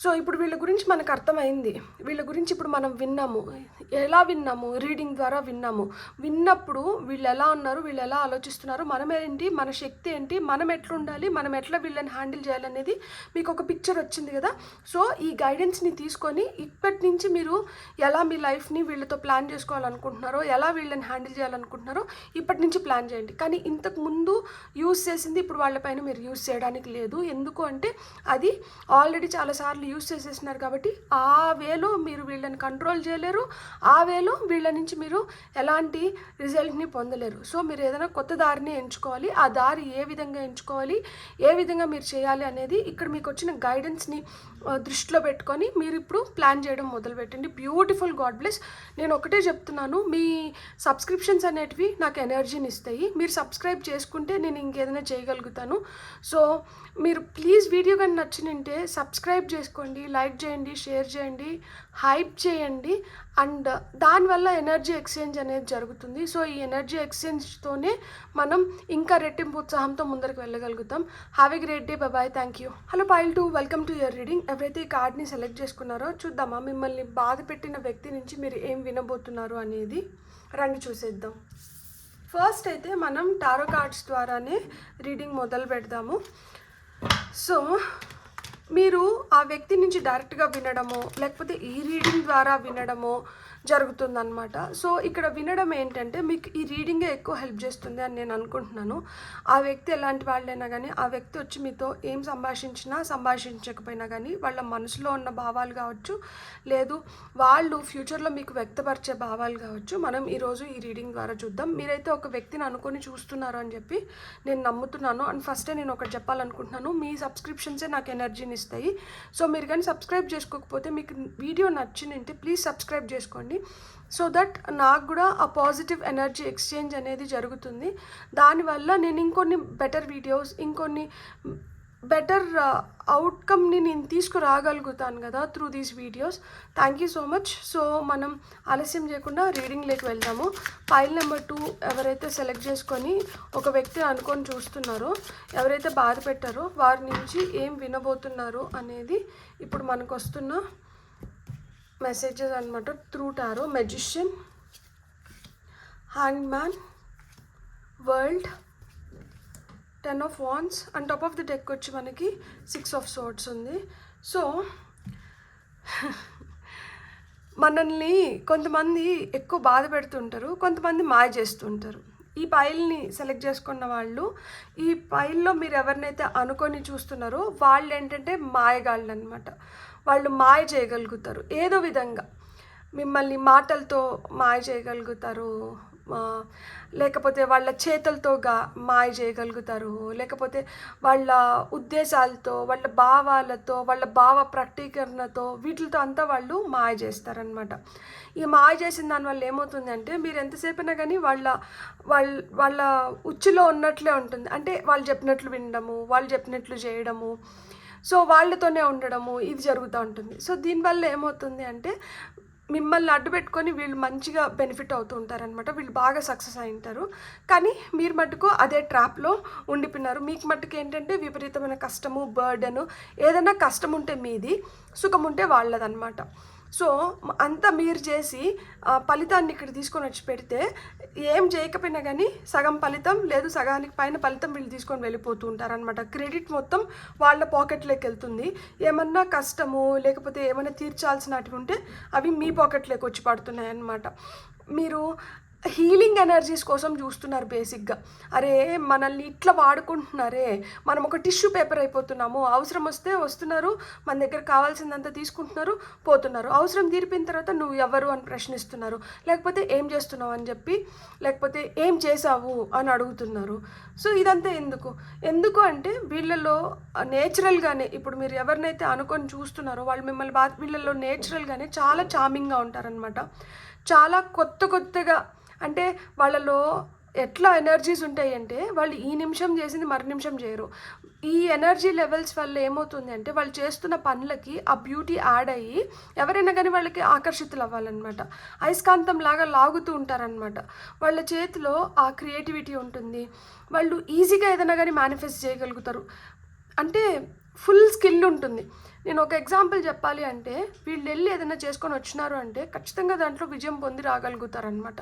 సో ఇప్పుడు వీళ్ళ గురించి మనకు అర్థమైంది. వీళ్ళ గురించి ఇప్పుడు మనం విన్నాము. ఎలా విన్నాము? రీడింగ్ ద్వారా విన్నాము. విన్నప్పుడు వీళ్ళు ఎలా ఉన్నారు, వీళ్ళు ఎలా ఆలోచిస్తున్నారు, మనం ఏంటి, మన శక్తి ఏంటి, మనం ఎట్లా ఉండాలి, మనం ఎట్లా వీళ్ళని హ్యాండిల్ చేయాలనేది మీకు ఒక పిక్చర్ వచ్చింది కదా. సో ఈ గైడెన్స్ని తీసుకొని ఇప్పటి నుంచి మీరు ఎలా మీ లైఫ్ని వీళ్ళతో ప్లాన్ చేసుకోవాలనుకుంటున్నారో, ఎలా వీళ్ళని హ్యాండిల్ చేయాలనుకుంటున్నారో ఇప్పటి నుంచి ప్లాన్ చేయండి. కానీ ఇంతకు ముందు యూజ్ చేసింది ఇప్పుడు వాళ్ళపైన మీరు యూజ్ చేయడానికి లేదు. ఎందుకు అంటే అది ఆల్రెడీ చాలాసార్లు యూస్ చేసేసినారు కాబట్టి ఆ వేలో మీరు వీళ్ళని కంట్రోల్ చేయలేరు, ఆ వేలో వీళ్ళ నుంచి మీరు ఎలాంటి రిజల్ట్ని పొందలేరు. సో మీరు ఏదైనా కొత్త దారిని ఎంచుకోవాలి. ఆ దారి ఏ విధంగా ఎంచుకోవాలి, ఏ విధంగా మీరు చేయాలి అనేది ఇక్కడ మీకు వచ్చిన గైడెన్స్ని దృష్టిలో పెట్టుకొని మీరు ఇప్పుడు ప్లాన్ చేయడం మొదలుపెట్టండి. Beautiful, God bless. నేను ఒకటే చెప్తున్నాను, మీ సబ్స్క్రిప్షన్స్ అనేటివి నాకు ఎనర్జీని ఇస్తాయి. మీరు సబ్స్క్రైబ్ చేసుకుంటే నేను ఇంకేదైనా చేయగలుగుతాను. సో మీరు ప్లీజ్ వీడియో కానీ నచ్చినంటే సబ్స్క్రైబ్ చేసుకోండి, లైక్ చేయండి, షేర్ చేయండి, హైప్ చేయండి. అండ్ దానివల్ల ఎనర్జీ ఎక్స్చేంజ్ అనేది జరుగుతుంది. సో ఈ ఎనర్జీ ఎక్స్చేంజ్తోనే మనం ఇంకా రెట్టింపు ఉత్సాహంతో ముందరికి వెళ్ళగలుగుతాం. Have a great day. Bye. Thank you. Hello pile 2, welcome to your reading. ఎవరైతే ఈ కార్డ్ని సెలెక్ట్ చేసుకున్నారో చూద్దామా మిమ్మల్ని బాధ పెట్టిన వ్యక్తి నుంచి మీరు ఏం వినబోతున్నారు అనేది. రండి చూసేద్దాం. ఫస్ట్ అయితే మనం టారో కార్డ్స్ ద్వారానే రీడింగ్ మొదలు పెడదాము. సో మీరు ఆ వ్యక్తి నుంచి డైరెక్ట్గా వినడమో లేకపోతే ఈ రీడింగ్ ద్వారా వినడమో జరుగుతుందన్నమాట. సో ఇక్కడ వినడం ఏంటంటే మీకు ఈ రీడింగే ఎక్కువ హెల్ప్ చేస్తుంది అని నేను అనుకుంటున్నాను. ఆ వ్యక్తి ఎలాంటి వాళ్ళైనా కానీ, ఆ వ్యక్తి వచ్చి మీతో ఏం సంభాషించినా సంభాషించకపోయినా కానీ వాళ్ళ మనసులో ఉన్న భావాలు కావచ్చు, లేదు వాళ్ళు ఫ్యూచర్లో మీకు వ్యక్తపరిచే భావాలు కావచ్చు, మనం ఈరోజు ఈ రీడింగ్ ద్వారా చూద్దాం. మీరైతే ఒక వ్యక్తిని అనుకొని చూస్తున్నారు అని చెప్పి నేను నమ్ముతున్నాను. అండ్ ఫస్టే నేను ఒకటి చెప్పాలనుకుంటున్నాను, మీ సబ్స్క్రిప్షన్సే నాకు ఎనర్జీని ఇస్తాయి. సో మీరు కానీ సబ్స్క్రైబ్ చేసుకోకపోతే, మీకు వీడియో నచ్చినంటే ప్లీజ్ సబ్స్క్రైబ్ చేసుకోండి. సో దట్ నాకు కూడా ఆ పాజిటివ్ ఎనర్జీ ఎక్స్చేంజ్ అనేది జరుగుతుంది. దానివల్ల నేను ఇంకొన్ని బెటర్ వీడియోస్, ఇంకొన్ని బెటర్ అవుట్కమ్ని నేను తీసుకురాగలుగుతాను కదా through these videos. Thank you so much. So మనం ఆలస్యం చేయకుండా రీడింగ్లోకి వెళ్దాము. ఫైల్ నెంబర్ 2 ఎవరైతే సెలెక్ట్ చేసుకొని ఒక వ్యక్తిని అనుకొని చూస్తున్నారో, ఎవరైతే బాధ పెట్టారో వారి నుంచి ఏం వినబోతున్నారు అనేది ఇప్పుడు మనకు వస్తున్న మెసేజెస్ అనమాట through tarot. Magician, hang man, world, 10 of wands. And top of the deck వచ్చి మనకి 6 of swords ఉంది. సో మనల్ని కొంతమంది ఎక్కువ బాధ పెడుతుంటారు, కొంతమంది మాయ చేస్తుంటారు. ఈ పైల్ని సెలెక్ట్ చేసుకున్న వాళ్ళు, ఈ పైల్లో మీరు ఎవరినైతే అనుకొని చూస్తున్నారో వాళ్ళు ఏంటంటే మాయగాళ్ళు అనమాట. వాళ్ళు మాయ చేయగలుగుతారు ఏదో విధంగా. మిమ్మల్ని మాటలతో మాయ చేయగలుగుతారు, లేకపోతే వాళ్ళ చేతులతో మాయ చేయగలుగుతారు, లేకపోతే వాళ్ళ ఉద్దేశాలతో, వాళ్ళ భావాలతో, వాళ్ళ భావ ప్రకటీకరణతో, వీటితో అంతా వాళ్ళు మాయ చేస్తారనమాట. ఈ మాయ చేసిన దానివల్ల ఏమవుతుంది అంటే మీరు ఎంతసేపైనా కానీ వాళ్ళ ఉచ్చులో ఉన్నట్లే ఉంటుంది. అంటే వాళ్ళు చెప్పినట్లు వినడము, వాళ్ళు చెప్పినట్లు చేయడము, సో వాళ్ళతోనే ఉండడము, ఇది జరుగుతూ ఉంటుంది. సో దీనివల్ల ఏమవుతుంది అంటే మిమ్మల్ని అడ్డు పెట్టుకొని వీళ్ళు మంచిగా బెనిఫిట్ అవుతూ ఉంటారనమాట. వీళ్ళు బాగా సక్సెస్ అయి ఉంటారు, కానీ మీరు మట్టుకు అదే ట్రాప్లో ఉండిపోయినారు. మీకు మట్టుకు ఏంటంటే విపరీతమైన కష్టము, బర్డను. ఏదైనా కష్టం ఉంటే మీది, సుఖం ఉంటే వాళ్ళదనమాట. సో అంతా మీరు చేసి ఫలితాన్ని ఇక్కడ తీసుకొని వచ్చి పెడితే ఏం చేయకపోయినా కానీ సగం ఫలితం, లేదు సగానికి పైన ఫలితం వీళ్ళు తీసుకొని వెళ్ళిపోతూ ఉంటారనమాట. క్రెడిట్ మొత్తం వాళ్ళ పాకెట్లోకి వెళ్తుంది. ఏమన్నా కష్టము లేకపోతే ఏమైనా తీర్చాల్సినవి ఉంటే అవి మీ పాకెట్లోకి వచ్చి పడుతున్నాయి అన్నమాట. మీరు హీలింగ్ ఎనర్జీస్ కోసం చూస్తున్నారు బేసిక్గా. అరే మనల్ని ఇట్లా వాడుకుంటున్నారే, మనం ఒక టిష్యూ పేపర్ అయిపోతున్నాము. అవసరం వస్తే వస్తున్నారు, మన దగ్గర కావాల్సిందంతా తీసుకుంటున్నారు, పోతున్నారు. అవసరం తీరిపోయిన తర్వాత నువ్వు ఎవరు అని ప్రశ్నిస్తున్నారు, లేకపోతే ఏం చేస్తున్నావు అని చెప్పి, లేకపోతే ఏం చేసావు అని అడుగుతున్నారు. సో ఇదంతా ఎందుకు అంటే వీళ్ళలో నేచురల్గానే, ఇప్పుడు మీరు ఎవరినైతే అనుకొని చూస్తున్నారో వాళ్ళు మిమ్మల్ని వీళ్ళలో నేచురల్గానే చాలా చార్మింగ్గా ఉంటారనమాట. చాలా కొత్తగా, అంటే వాళ్ళలో ఎట్లా ఎనర్జీస్ ఉంటాయి అంటే వాళ్ళు ఈ నిమిషం చేసింది మరు నిమిషం చేయరు. ఈ ఎనర్జీ లెవెల్స్ వల్ల ఏమవుతుంది అంటే వాళ్ళు చేస్తున్న పనులకి ఆ బ్యూటీ యాడ్ అయ్యి ఎవరైనా కానీ వాళ్ళకి ఆకర్షితులు అవ్వాలన్నమాట. అయస్కాంతం లాగా లాగుతూ ఉంటారనమాట. వాళ్ళ చేతిలో ఆ క్రియేటివిటీ ఉంటుంది. వాళ్ళు ఈజీగా ఏదైనా కానీ మేనిఫెస్ట్ చేయగలుగుతారు. అంటే ఫుల్ స్కిల్ ఉంటుంది. నేను ఒక ఎగ్జాంపుల్ చెప్పాలి అంటే వీళ్ళు వెళ్ళి ఏదైనా చేసుకొని వచ్చినారు అంటే ఖచ్చితంగా దాంట్లో విజయం పొంది రాగలుగుతారనమాట.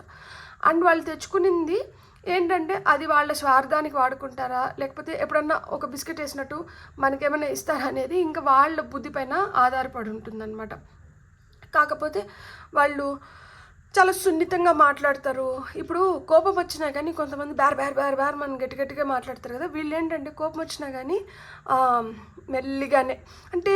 అండ్ వాళ్ళు తెచ్చుకునింది ఏంటంటే అది వాళ్ళ స్వార్థానికి వాడుకుంటారా, లేకపోతే ఎప్పుడన్నా ఒక బిస్కెట్ వేసినట్టు మనకేమైనా ఇస్తారా అనేది ఇంకా వాళ్ళ బుద్ధి పైన ఆధారపడి ఉంటుందన్నమాట. కాకపోతే వాళ్ళు చాలా సున్నితంగా మాట్లాడతారు. ఇప్పుడు కోపం వచ్చినా కానీ కొంతమంది బ్యార్ మనం గట్టిగా మాట్లాడతారు కదా. వీళ్ళు ఏంటంటే కోపం వచ్చినా కానీ మెల్లిగానే. అంటే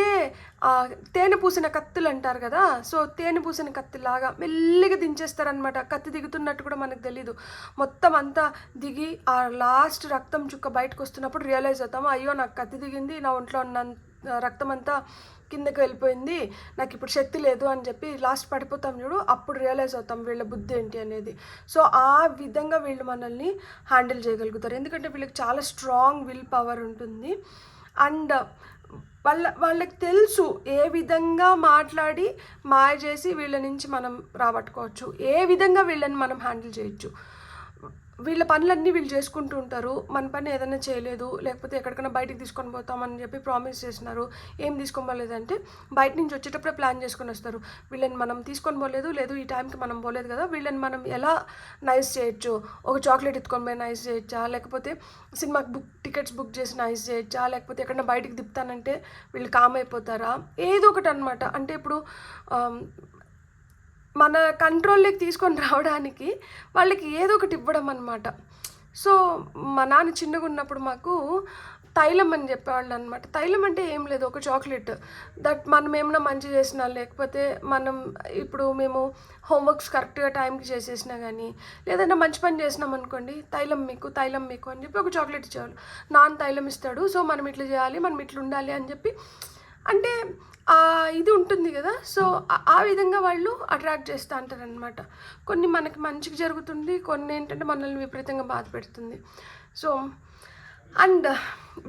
తేనె పూసిన కత్తులు అంటారు కదా, సో తేనె పూసిన కత్తిలాగా మెల్లిగా దించేస్తారనమాట. కత్తి దిగుతున్నట్టు కూడా మనకు తెలీదు. మొత్తం అంతా దిగి ఆ లాస్ట్ రక్తం చుక్క బయటకు వస్తున్నప్పుడు రియలైజ్ అవుతాము, అయ్యో నాకు కత్తి దిగింది, నా ఒంట్లో ఉన్న రక్తం అంతా కిందకి వెళ్ళిపోయింది, నాకు ఇప్పుడు శక్తి లేదు అని చెప్పి లాస్ట్ పడిపోతాం చూడు, అప్పుడు రియలైజ్ అవుతాం వీళ్ళ బుద్ధి ఏంటి అనేది. సో ఆ విధంగా వీళ్ళు మనల్ని హ్యాండిల్ చేయగలుగుతారు, ఎందుకంటే వీళ్ళకి చాలా స్ట్రాంగ్ విల్ పవర్ ఉంటుంది. అండ్ వాళ్ళకి తెలుసు ఏ విధంగా మాట్లాడి మాయ చేసి వీళ్ళ నుంచి మనం రాబట్టుకోవచ్చు, ఏ విధంగా వీళ్ళని మనం హ్యాండిల్ చేయొచ్చు. వీళ్ళ పనులన్నీ వీళ్ళు చేసుకుంటూ ఉంటారు, మన పని ఏదైనా చేయలేదు, లేకపోతే ఎక్కడికైనా బయటికి తీసుకొని పోతామని చెప్పి ప్రామిస్ చేసినారు, ఏం తీసుకొని పోలేదంటే బయట నుంచి వచ్చేటప్పుడే ప్లాన్ చేసుకొని వస్తారు. వీళ్ళని మనం తీసుకొని పోలేదు, లేదు ఈ టైంకి మనం పోలేదు కదా, వీళ్ళని మనం ఎలా నైస్ చేయొచ్చు, ఒక చాక్లెట్ ఎత్తుకొని పోయి నైస్ చేయొచ్చా, లేకపోతే సినిమాకి టికెట్స్ బుక్ చేసి నైస్ చేయొచ్చా, లేకపోతే ఎక్కడైనా బయటికి తిప్పుతానంటే వీళ్ళు కామ్ అయిపోతారా, ఏదో ఒకటి అనమాట. అంటే ఇప్పుడు మన కంట్రోల్లోకి తీసుకొని రావడానికి వాళ్ళకి ఏదో ఒకటి ఇవ్వడం అనమాట. సో మా నాన్న చిన్నగా ఉన్నప్పుడు మాకు తైలం అని చెప్పేవాళ్ళు అనమాట. తైలం అంటే ఏం లేదు, ఒక చాక్లెట్. దట్ మనం ఏమైనా మంచి చేసినా, లేకపోతే మనం ఇప్పుడు మేము హోంవర్క్స్ కరెక్ట్గా టైంకి చేసేసినా కానీ, లేదన్నా మంచి పని చేసినాం అనుకోండి, తైలం మీకు అని చెప్పి ఒక చాక్లెట్ ఇచ్చేవాళ్ళు. నాన్న తైలం ఇస్తాడు, సో మనం ఇట్లా చేయాలి, మనం ఇట్లా ఉండాలి అని చెప్పి, అంటే ఇది ఉంటుంది కదా. సో ఆ విధంగా వాళ్ళు అట్రాక్ట్ చేస్తూ అంటారనమాట. కొన్ని మనకి మంచిగా జరుగుతుంది, కొన్ని ఏంటంటే మనల్ని విపరీతంగా బాధ పెడుతుంది. సో అండ్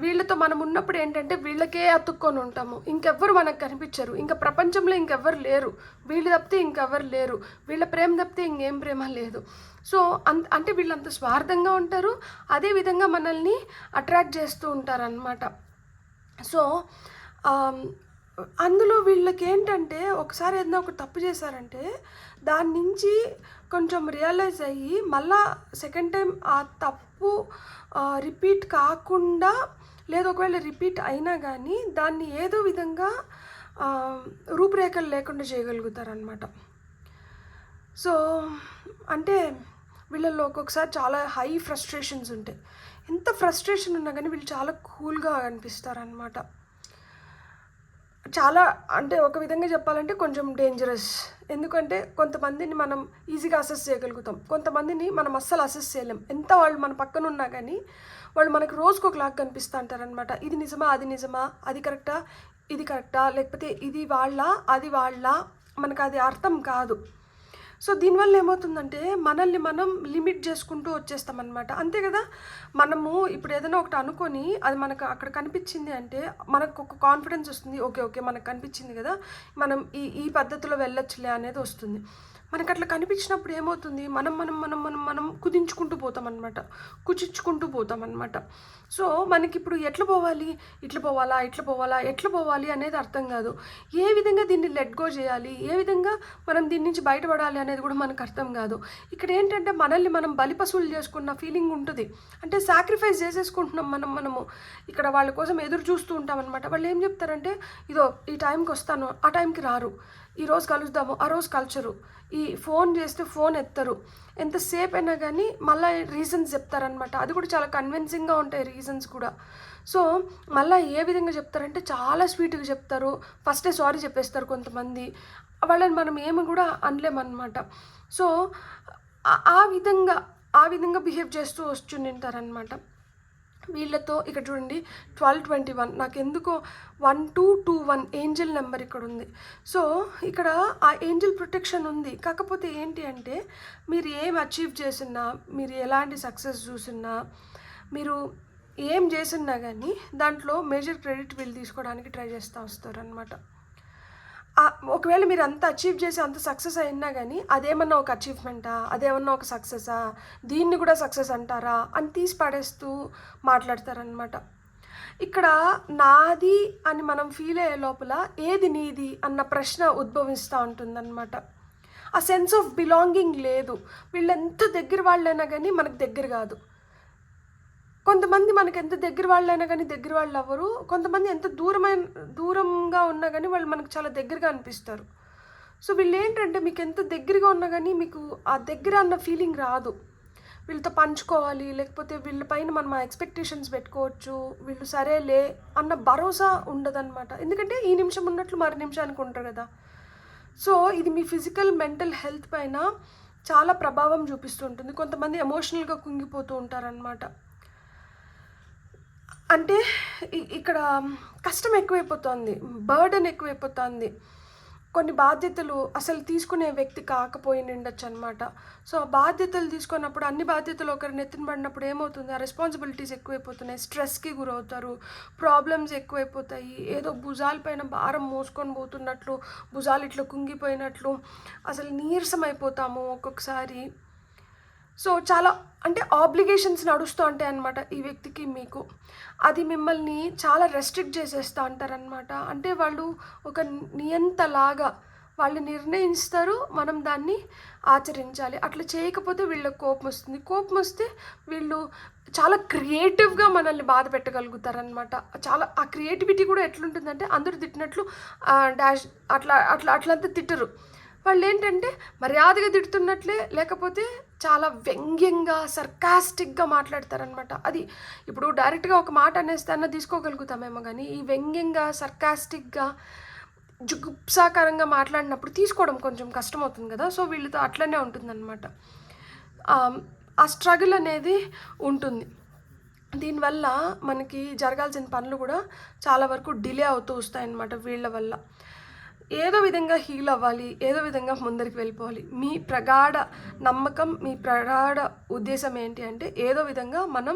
వీళ్ళతో మనం ఉన్నప్పుడు ఏంటంటే వీళ్ళకే అతుక్కొని ఉంటాము, ఇంకెవ్వరు మనకు కనిపించరు, ఇంకా ప్రపంచంలో ఇంకెవ్వరు లేరు, వీళ్ళు తప్పితే ఇంకెవ్వరు లేరు, వీళ్ళ ప్రేమ తప్పితే ఇంకేం ప్రేమ లేదు. సో అంటే వీళ్ళు అంత స్వార్థంగా ఉంటారు, అదేవిధంగా మనల్ని అట్రాక్ట్ చేస్తూ ఉంటారనమాట. సో అందులో వీళ్ళకి ఏంటంటే ఒకసారి ఏదైనా ఒక తప్పు చేశారంటే దాని నుంచి కొంచెం రియలైజ్ అయ్యి మళ్ళా సెకండ్ టైం ఆ తప్పు రిపీట్ కాకుండా, లేదు ఒకవేళ రిపీట్ అయినా కానీ దాన్ని ఏదో విధంగా రూపురేఖలు లేకుండా చేయగలుగుతారనమాట. సో అంటే వీళ్ళల్లో ఒక్కొక్కసారి చాలా హై ఫ్రస్ట్రేషన్స్ ఉంటాయి. ఎంత ఫ్రస్ట్రేషన్ ఉన్నా కానీ వీళ్ళు చాలా కూల్గా అనిపిస్తారనమాట. చాలా అంటే ఒక విధంగా చెప్పాలంటే కొంచెం డేంజరస్, ఎందుకంటే కొంతమందిని మనం ఈజీగా అసెస్ చేయగలుగుతాం, కొంతమందిని మనం అస్సలు అసెస్ చేయలేం. ఎంత వాళ్ళు మన పక్కన ఉన్నా కానీ వాళ్ళు మనకు రోజుకు ఒకలాగా కనిపిస్తూ అంటారనమాట. ఇది నిజమా, అది నిజమా, అది కరెక్టా, ఇది కరెక్టా, లేకపోతే ఇది వాళ్ళ అది వాళ్ళ, మనకు అది అర్థం కాదు. సో దీనివల్ల ఏమవుతుందంటే మనల్ని మనం లిమిట్ చేసుకుంటూ వచ్చేస్తామన్నమాట. అంతే కదా, మనము ఇప్పుడు ఏదైనా ఒకటి అనుకొని అది మనకు అక్కడ కనిపించింది అంటే మనకు ఒక కాన్ఫిడెన్స్ వస్తుంది, ఓకే మనకు కనిపించింది కదా, మనం ఈ పద్ధతిలో వెళ్ళొచ్చులే అనేది వస్తుంది. మనకు అట్లా కనిపించినప్పుడు ఏమవుతుంది, మనం కుదించుకుంటూ కుచించుకుంటూ పోతాం అనమాట. సో మనకి ఇప్పుడు ఎట్లా పోవాలి, ఎట్లా పోవాలి అనేది అర్థం కాదు. ఏ విధంగా దీన్ని లెట్ గో చేయాలి, ఏ విధంగా మనం దీని నుంచి బయటపడాలి అనేది కూడా మనకు అర్థం కాదు. ఇక్కడ ఏంటంటే మనల్ని మనం బలిపశువులు చేసుకున్న ఫీలింగ్ ఉంటుంది, అంటే సాక్రిఫైస్ చేసేసుకుంటున్నాం మనము ఇక్కడ వాళ్ళ కోసం ఎదురు చూస్తూ ఉంటాం అనమాట. వాళ్ళు ఏం చెప్తారంటే, ఇదో ఈ టైంకి వస్తాను, ఆ టైంకి రారు, ఈరోజు కలుద్దాము, ఆ రోజు కల్చరు, ఈ ఫోన్ చేస్తే ఫోన్ ఎత్తరు, ఎంతసేపు అయినా కానీ మళ్ళీ రీజన్స్ చెప్తారనమాట. అది కూడా చాలా కన్విన్సింగ్గా ఉంటాయి రీజన్స్ కూడా. సో మళ్ళీ ఏ విధంగా చెప్తారంటే చాలా స్వీట్గా చెప్తారు, ఫస్టే సారీ చెప్పేస్తారు కొంతమంది, వాళ్ళని మనం ఏమి కూడా అనలేమన్నమాట. సో ఆ విధంగా బిహేవ్ చేస్తూ వస్తుంటారనమాట. వీళ్ళతో ఇక్కడ చూడండి 1221, నాకు ఎందుకో 1221 ఏంజల్ నెంబర్ ఇక్కడ ఉంది. సో ఇక్కడ ఆ ఏంజల్ ప్రొటెక్షన్ ఉంది. కాకపోతే ఏంటి అంటే మీరు ఏం అచీవ్ చేసినా, మీరు ఎలాంటి సక్సెస్ చూసినా, మీరు ఏం చేసినా కానీ దాంట్లో మేజర్ క్రెడిట్ వీళ్ళు తీసుకోవడానికి ట్రై చేస్తూ వస్తారనమాట. ఒకవేళ మీరు అంత అచీవ్ చేసి అంత సక్సెస్ అయినా కానీ అదేమన్నా ఒక అచీవ్మెంటా, అదేమన్నా ఒక సక్సెసా, దీన్ని కూడా సక్సెస్ అంటారా అని తీసి పడేస్తూ మాట్లాడతారనమాట. ఇక్కడ నాది అని మనం ఫీల్ అయ్యే లోపల ఏది నీది అన్న ప్రశ్న ఉద్భవిస్తూ ఉంటుందన్నమాట. ఆ సెన్స్ ఆఫ్ బిలాంగింగ్ లేదు. వీళ్ళు ఎంత దగ్గర వాళ్ళైనా కానీ మనకు దగ్గర కాదు. కొంతమంది మనకి ఎంత దగ్గర వాళ్ళైనా కానీ దగ్గర వాళ్ళు అవ్వరు, కొంతమంది ఎంత దూరంగా ఉన్నా కానీ వాళ్ళు మనకు చాలా దగ్గరగా అనిపిస్తారు. సో వీళ్ళు ఏంటంటే మీకు ఎంత దగ్గరగా ఉన్నా కానీ మీకు ఆ దగ్గర అన్న ఫీలింగ్ రాదు. వీళ్ళతో పంచుకోవాలి, లేకపోతే వీళ్ళ పైన మనం ఆ ఎక్స్పెక్టేషన్స్ పెట్టుకోవచ్చు, వీళ్ళు సరేలే అన్న భరోసా ఉండదన్నమాట. ఎందుకంటే ఈ నిమిషం ఉన్నట్లు మరు నిమిషానికి ఉంటారు కదా. సో ఇది మీ ఫిజికల్ మెంటల్ హెల్త్ పైన చాలా ప్రభావం చూపిస్తూ ఉంటుంది. కొంతమంది ఎమోషనల్గా కుంగిపోతూ ఉంటారనమాట. అంటే ఇక్కడ కష్టం ఎక్కువైపోతుంది, బర్డెన్ ఎక్కువైపోతుంది, కొన్ని బాధ్యతలు అసలు తీసుకునే వ్యక్తి కాకపోయి ఉండొచ్చు అనమాట. సో ఆ బాధ్యతలు తీసుకున్నప్పుడు అన్ని బాధ్యతలు ఒకరి నెత్తిన పడినప్పుడు ఏమవుతుంది, ఆ రెస్పాన్సిబిలిటీస్ ఎక్కువైపోతున్నాయి, స్ట్రెస్కి గురవుతారు, ప్రాబ్లమ్స్ ఎక్కువైపోతాయి, ఏదో భుజాలపైన భారం మోసుకొని పోతున్నట్లు, భుజాలు ఇట్లా కుంగిపోయినట్లు అసలు నీరసం అయిపోతాము ఒక్కొక్కసారి. సో చాలా అంటే ఆబ్లిగేషన్స్ నడుస్తూ ఉంటాయి అన్నమాట ఈ వ్యక్తికి మీకు. అది మిమ్మల్ని చాలా రెస్ట్రిక్ట్ చేసేస్తూ అంటారనమాట. అంటే వాళ్ళు ఒక నియంతలాగా వాళ్ళు నిర్ణయిస్తారు, మనం దాన్ని ఆచరించాలి. అట్లా చేయకపోతే వీళ్ళకి కోపం వస్తుంది. కోపం వస్తే వీళ్ళు చాలా క్రియేటివ్గా మనల్ని బాధ పెట్టగలుగుతారనమాట. చాలా ఆ క్రియేటివిటీ కూడా ఎట్లుంటుందంటే అందరూ తిట్టినట్లు డాష్ అట్లా అట్లా అట్లంతా తిట్టరు. వాళ్ళు ఏంటంటే మర్యాదగా తిడుతున్నట్లే, లేకపోతే చాలా వ్యంగ్యంగా సర్కాస్టిక్గా మాట్లాడతారనమాట. అది ఇప్పుడు డైరెక్ట్గా ఒక మాట అనేస్తే అన్న తీసుకోగలుగుతామేమో, కానీ ఈ వ్యంగ్యంగా సర్కాస్టిక్గా జుగుప్సాకరంగా మాట్లాడినప్పుడు తీసుకోవడం కొంచెం కష్టమవుతుంది కదా. సో వీళ్ళతో అట్లనే ఉంటుందన్నమాట. ఆ స్ట్రగుల్ అనేది ఉంటుంది. దీనివల్ల మనకి జరగాల్సిన పనులు కూడా చాలా వరకు డిలే అవుతూ వస్తాయన్నమాట వీళ్ళ వల్ల. ఏదో విధంగా హీల్ అవ్వాలి, ఏదో విధంగా ముందరికి వెళ్ళిపోవాలి. మీ ప్రగాఢ నమ్మకం, మీ ప్రగాఢ ఉద్దేశం ఏంటి అంటే ఏదో విధంగా మనం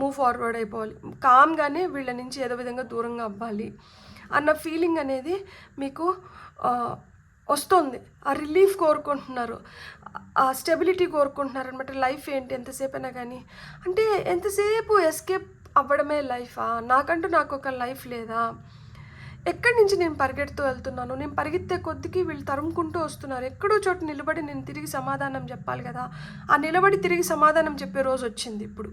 మూవ్ ఫార్వర్డ్ అయిపోవాలి, కామ్గానే వీళ్ళ నుంచి ఏదో విధంగా దూరంగా అవ్వాలి అన్న ఫీలింగ్ అనేది మీకు వస్తుంది. ఆ రిలీఫ్ కోరుకుంటున్నారు, ఆ స్టెబిలిటీ కోరుకుంటున్నారు అనమాట. లైఫ్ ఏంటి ఎంతసేపు అయినా కానీ, అంటే ఎంతసేపు ఎస్కేప్ అవ్వడమే లైఫా, నాకు ఒక లైఫ్ లేదా, ఎక్కడి నుంచి నేను పరిగెడుతూ వెళ్తున్నాను, నేను పరిగెత్తే కొద్దికి వీళ్ళు తరుముకుంటూ వస్తున్నారు, ఎక్కడో చోటు నిలబడి నేను తిరిగి సమాధానం చెప్పాలి కదా. ఆ నిలబడి తిరిగి సమాధానం చెప్పే రోజు వచ్చింది ఇప్పుడు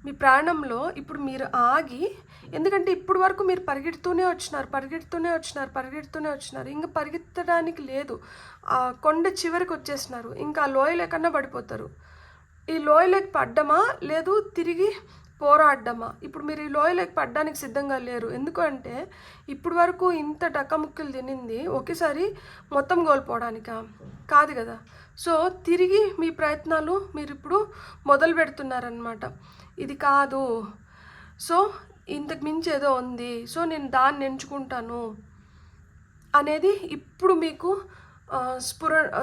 మీ ప్రాణంలో. ఇప్పుడు మీరు ఆగి, ఎందుకంటే ఇప్పుడు వరకు మీరు పరిగెడుతూనే వచ్చినారు, ఇంకా పరిగెత్తడానికి లేదు. ఆ కొండ చివరికి వచ్చేసినారు, ఇంకా ఆ లోయలేకన్నా పడిపోతారు. ఈ లోయలోకి పడ్డమా లేదు తిరిగి పోరాడ్డమా? ఇప్పుడు మీరు ఈ లోయలోకి పడ్డానికి సిద్ధంగా లేరు. ఎందుకంటే ఇప్పుడు వరకు ఇంత డక్కముక్కలు తినింది ఒకేసారి మొత్తం కోల్పోవడానికా? కాదు కదా. సో తిరిగి మీ ప్రయత్నాలు మీరు ఇప్పుడు మొదలు పెడుతున్నారనమాట. ఇది కాదు, సో ఇంతకు మించి ఏదో ఉంది, సో నేను దాన్ని ఎంచుకుంటాను అనేది ఇప్పుడు మీకు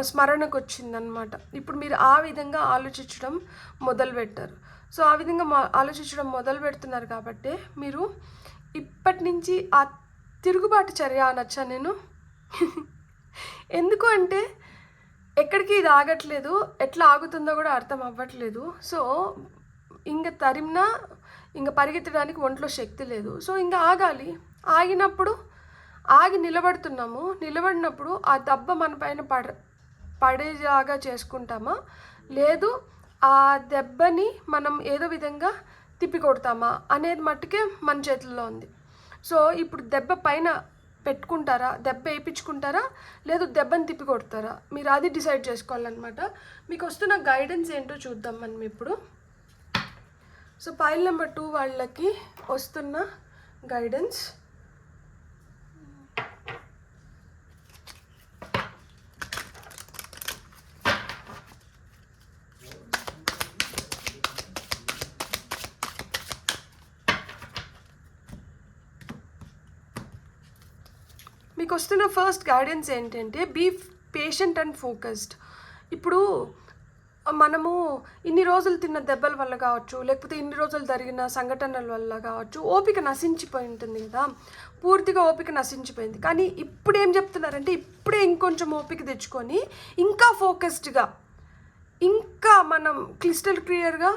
స్మరణకు వచ్చిందనమాట. ఇప్పుడు మీరు ఆ విధంగా ఆలోచించడం మొదలుపెట్టారు. సో ఆ విధంగా ఆలోచించడం మొదలు పెడుతున్నారు కాబట్టి మీరు ఇప్పటి నుంచి ఆ తిరుగుబాటు చర్య అనొచ్చా నేను. ఎందుకు అంటే ఎక్కడికి ఇది ఆగట్లేదు, ఎట్లా ఆగుతుందో కూడా అర్థం అవ్వట్లేదు. సో ఇంక తరిమినా ఇంక పరిగెత్తడానికి ఒంట్లో శక్తి లేదు. సో ఇంకా ఆగాలి. ఆగి నిలబడినప్పుడు ఆ దెబ్బ మన పైన పడేలాగా చేసుకుంటామా, లేదు ఆ దెబ్బని మనం ఏదో విధంగా తిప్పి కొడతామా అనేది మట్టుకే మన చేతుల్లో ఉంది. సో ఇప్పుడు దెబ్బ పైన పెట్టుకుంటారా, దెబ్బ వేయించుకుంటారా, లేదు దెబ్బని తిప్పి కొడతారా, మీరు అది డిసైడ్ చేసుకోవాలన్నమాట. మీకు వస్తున్న గైడెన్స్ ఏంటో చూద్దాం మనం ఇప్పుడు. సో పైల్ నెంబర్ 2 వాళ్ళకి వస్తున్న గైడెన్స్. మీకు వస్తున్న ఫస్ట్ గైడెన్స్ ఏంటంటే బీ పేషెంట్ అండ్ ఫోకస్డ్. ఇప్పుడు మనము ఇన్ని రోజులు తిన్న దెబ్బల వల్ల కావచ్చు, లేకపోతే ఇన్ని రోజులు జరిగిన సంఘటనల వల్ల కావచ్చు, ఓపిక నశించిపోయి ఉంటుంది కదా, పూర్తిగా ఓపిక నశించిపోయింది. కానీ ఇప్పుడు ఏం చెప్తున్నారంటే ఇప్పుడే ఇంకొంచెం ఓపిక తెచ్చుకొని ఇంకా ఫోకస్డ్గా, ఇంకా మనం క్లిస్టల్ క్లియర్గా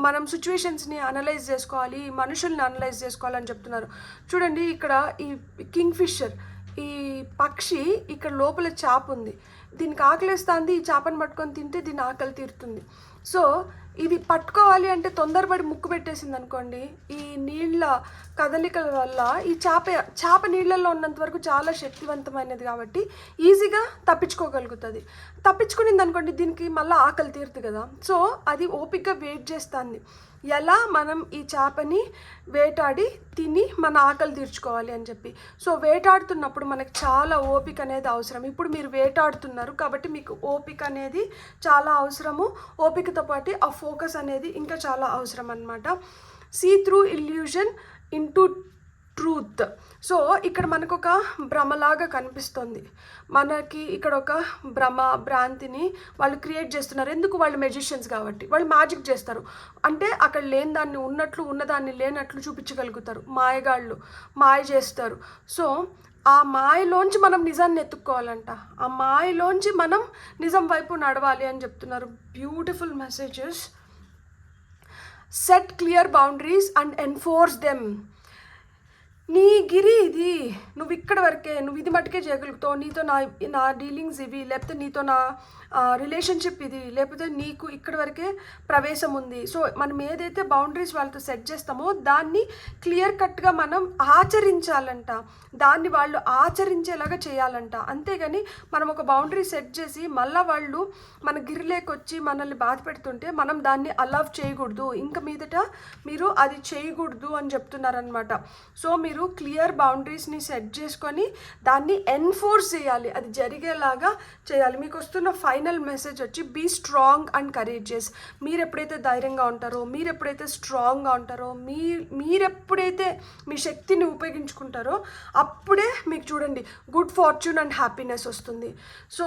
మనం సిచ్యువేషన్స్ని అనలైజ్ చేసుకోవాలి, మనుషుల్ని అనలైజ్ చేసుకోవాలని చెప్తున్నారు. చూడండి ఇక్కడ ఈ కింగ్ఫిషర్, ఈ పక్షి ఇక్కడ లోపల చేప ఉంది, దీనికి ఆకలిస్తుంది, ఈ చేపను పట్టుకొని తింటే దీని ఆకలి తీరుతుంది. సో ఇది పట్టుకోవాలి అంటే తొందరపడి ముక్కు పెట్టేసింది అనుకోండి, ఈ నీళ్ళ కదలికల వల్ల ఈ చేప నీళ్ళల్లో ఉన్నంత వరకు చాలా శక్తివంతమైనది కాబట్టి ఈజీగా తప్పించుకోగలుగుతుంది. తప్పించుకునింది అనుకోండి, దీనికి మళ్ళీ ఆకలి తీరుతుంది కదా, సో అది ఓపికగా వెయిట్ చేస్తుంది ఎలా మనం ఈ చేపని వేటాడి తిని మన ఆకలి తీర్చుకోవాలి అని చెప్పి. సో వేటాడుతున్నప్పుడు మనకు చాలా ఓపిక అనేది అవసరం. ఇప్పుడు మీరు వేటాడుతున్నారు కాబట్టి మీకు ఓపిక అనేది చాలా అవసరము. ఓపికతో పాటు ఆ ఫోకస్ అనేది ఇంకా చాలా అవసరం అన్నమాట. See through illusion into truth. So ఇక్కడ మనకు ఒక భ్రమలాగా కనిపిస్తుంది. మనకి ఇక్కడ ఒక భ్రాంతిని వాళ్ళు క్రియేట్ చేస్తున్నారు. ఎందుకు? వాళ్ళు మెజిషియన్స్ కాబట్టి వాళ్ళు మ్యాజిక్ చేస్తారు. అంటే అక్కడ లేని దాన్ని ఉన్నట్లు, ఉన్నదాన్ని లేనట్లు చూపించగలుగుతారు. మాయగాళ్ళు మాయ చేస్తారు. సో ఆ మాయలోంచి మనం నిజాన్ని ఎత్తుక్కోవాలంట. ఆ మాయలోంచి మనం నిజం వైపు నడవాలి అని చెప్తున్నారు. Beautiful messages. Set clear boundaries and enforce them. నీ గిరి ఇది, నువ్వు ఇక్కడ వరకే, నువ్వు ఇది మట్టుకే చేయగలుగుతావు, నీతో నా డీలింగ్స్ ఇవి, లేకపోతే నీతో నా రిలేషన్షిప్ ఇది, లేకపోతే నీకు ఇక్కడ వరకే ప్రవేశం ఉంది. సో మనం ఏదైతే బౌండరీస్ వాళ్ళతో సెట్ చేస్తామో దాన్ని క్లియర్ కట్గా మనం ఆచరించాలంట. దాన్ని వాళ్ళు ఆచరించేలాగా చేయాలంట. అంతేగాని మనం ఒక బౌండరీ సెట్ చేసి మళ్ళీ వాళ్ళు మన గిరిలేకొచ్చి మనల్ని బాధ పెడుతుంటే మనం దాన్ని అలవ్ చేయకూడదు. ఇంకా మీదట మీరు అది చేయకూడదు అని చెప్తున్నారనమాట. సో మీరు క్లియర్ బౌండరీస్ని సెట్ చేసుకొని దాన్ని ఎన్ఫోర్స్ చేయాలి, అది జరిగేలాగా చేయాలి. మీకు వస్తున్న ఫైనల్ మెసేజ్ వచ్చి బీ స్ట్రాంగ్ అండ్ కరేజియస్. మీరు ఎప్పుడైతే ధైర్యంగా ఉంటారో, మీరు ఎప్పుడైతే స్ట్రాంగ్గా ఉంటారో, మీరెప్పుడైతే మీ శక్తిని ఉపయోగించుకుంటారో అప్పుడే మీకు చూడండి గుడ్ ఫార్చ్యూన్ అండ్ హ్యాపీనెస్ వస్తుంది. సో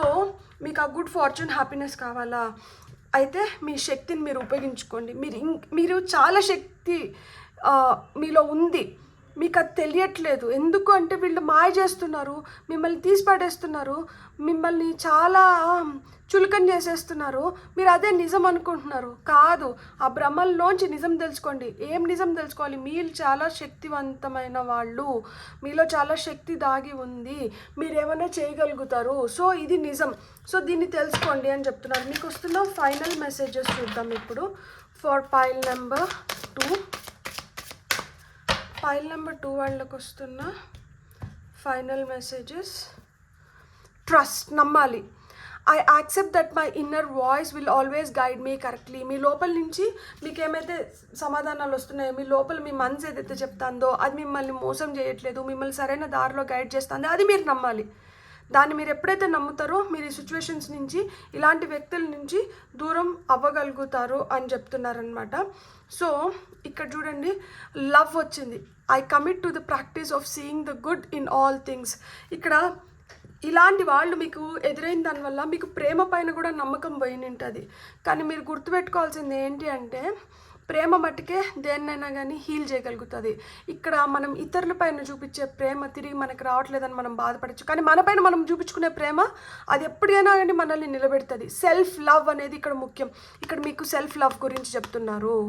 మీకు ఆ గుడ్ ఫార్చ్యూన్ హ్యాపీనెస్ కావాలా అయితే మీ శక్తిని మీరు ఉపయోగించుకోండి. మీరు చాలా శక్తి మీలో ఉంది, మీకు అది తెలియట్లేదు. ఎందుకు అంటే వీళ్ళు మాయ చేస్తున్నారు, మిమ్మల్ని తీసి పడేస్తున్నారు, మిమ్మల్ని చాలా చులకన చేసేస్తున్నారు. మీరు అదే నిజం అనుకుంటున్నారు. కాదు, ఆ భ్రమల్లోంచి నిజం తెలుసుకోండి. ఏం నిజం తెలుసుకోవాలి? మీరు చాలా శక్తివంతమైన వాళ్ళు, మీలో చాలా శక్తి దాగి ఉంది, మీరు ఏమైనా చేయగలుగుతారు. సో ఇది నిజం. సో దీన్ని తెలుసుకోండి అని చెప్తున్నారు. మీకు వస్తున్న ఫైనల్ మెసేజెస్ చూద్దాం ఇప్పుడు. For pile number 2, file number 2 వాళ్ళకి వస్తున్న ఫైనల్ మెసేజెస్. ట్రస్ట్, నమ్మాలి. I accept that my inner voice will always guide me correctly. మీ లోపల నుంచి మీకు ఏమైతే సమాధానాలు వస్తున్నాయో, మీ లోపల మీ మనసు ఏదైతే చెప్తాందో అది మిమ్మల్ని మోసం చేయట్లేదు, మిమ్మల్ని సరైన దారిలో గైడ్ చేస్తుందో అది మీరు నమ్మాలి. దాన్ని మీరు ఎప్పుడైతే నమ్ముతారో మీరు ఈ సిచ్యువేషన్స్ నుంచి, ఇలాంటి వ్యక్తుల నుంచి దూరం అవ్వగలుగుతారు అని చెప్తున్నారనమాట. సో ఇక్కడ చూడండి, లవ్ వచ్చింది. I commit to the practice of seeing the good in all things. ఇక్కడ ఇలాంటి వాళ్ళు మీకు ఎదురైన దానివల్ల మీకు ప్రేమ పైన కూడా నమ్మకం పోయి ఉంటుంది. కానీ మీరు గుర్తుపెట్టుకోవాల్సింది ఏంటి అంటే ప్రేమ మట్టుకే దేన్నైనా కానీ హీల్ చేయగలుగుతుంది. ఇక్కడ మనం ఇతరుల పైన చూపించే ప్రేమ తిరిగి మనకు రావట్లేదని మనం బాధపడచ్చు, కానీ మన పైన మనం చూపించుకునే ప్రేమ అది ఎప్పుడైనా కానీ మనల్ని నిలబెడుతుంది. సెల్ఫ్ లవ్ అనేది ఇక్కడ ముఖ్యం. ఇక్కడ మీకు సెల్ఫ్ లవ్ గురించి చెప్తున్నారు.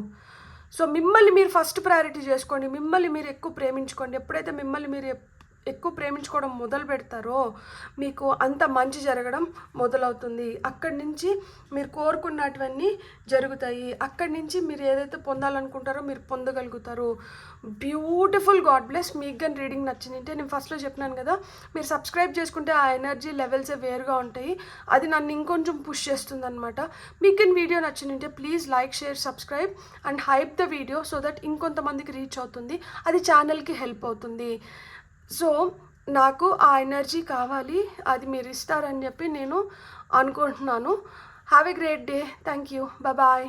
సో మిమ్మల్ని మీరు ఫస్ట్ ప్రయారిటీ చేసుకోండి, మిమ్మల్ని మీరు ఎక్కువ ప్రేమించుకోండి. ఎప్పుడైతే మిమ్మల్ని మీరు ఎక్కువ ప్రేమించుకోవడం మొదలు పెడతారో మీకు అంత మంచి జరగడం మొదలవుతుంది. అక్కడి నుంచి మీరు కోరుకున్నటువన్నీ జరుగుతాయి. అక్కడి నుంచి మీరు ఏదైతే పొందాలనుకుంటారో మీరు పొందగలుగుతారు. బ్యూటిఫుల్. God bless. మీకు కానీ రీడింగ్ నచ్చిందంటే నేను ఫస్ట్లో చెప్పినాను కదా, మీరు సబ్స్క్రైబ్ చేసుకుంటే ఆ ఎనర్జీ లెవెల్సే వేరుగా ఉంటాయి. అది నన్ను ఇంకొంచెం పుష్ చేస్తుంది అనమాట. మీకు కానీ వీడియో నచ్చిందంటే please like, share, subscribe and hype the video so that ఇంకొంతమందికి రీచ్ అవుతుంది. అది ఛానల్కి హెల్ప్ అవుతుంది. సో నాకు ఆ ఎనర్జీ కావాలి, అది మీరు ఇస్తారని చెప్పి నేను అనుకుంటున్నాను. Have a great day. Thank you. Bye.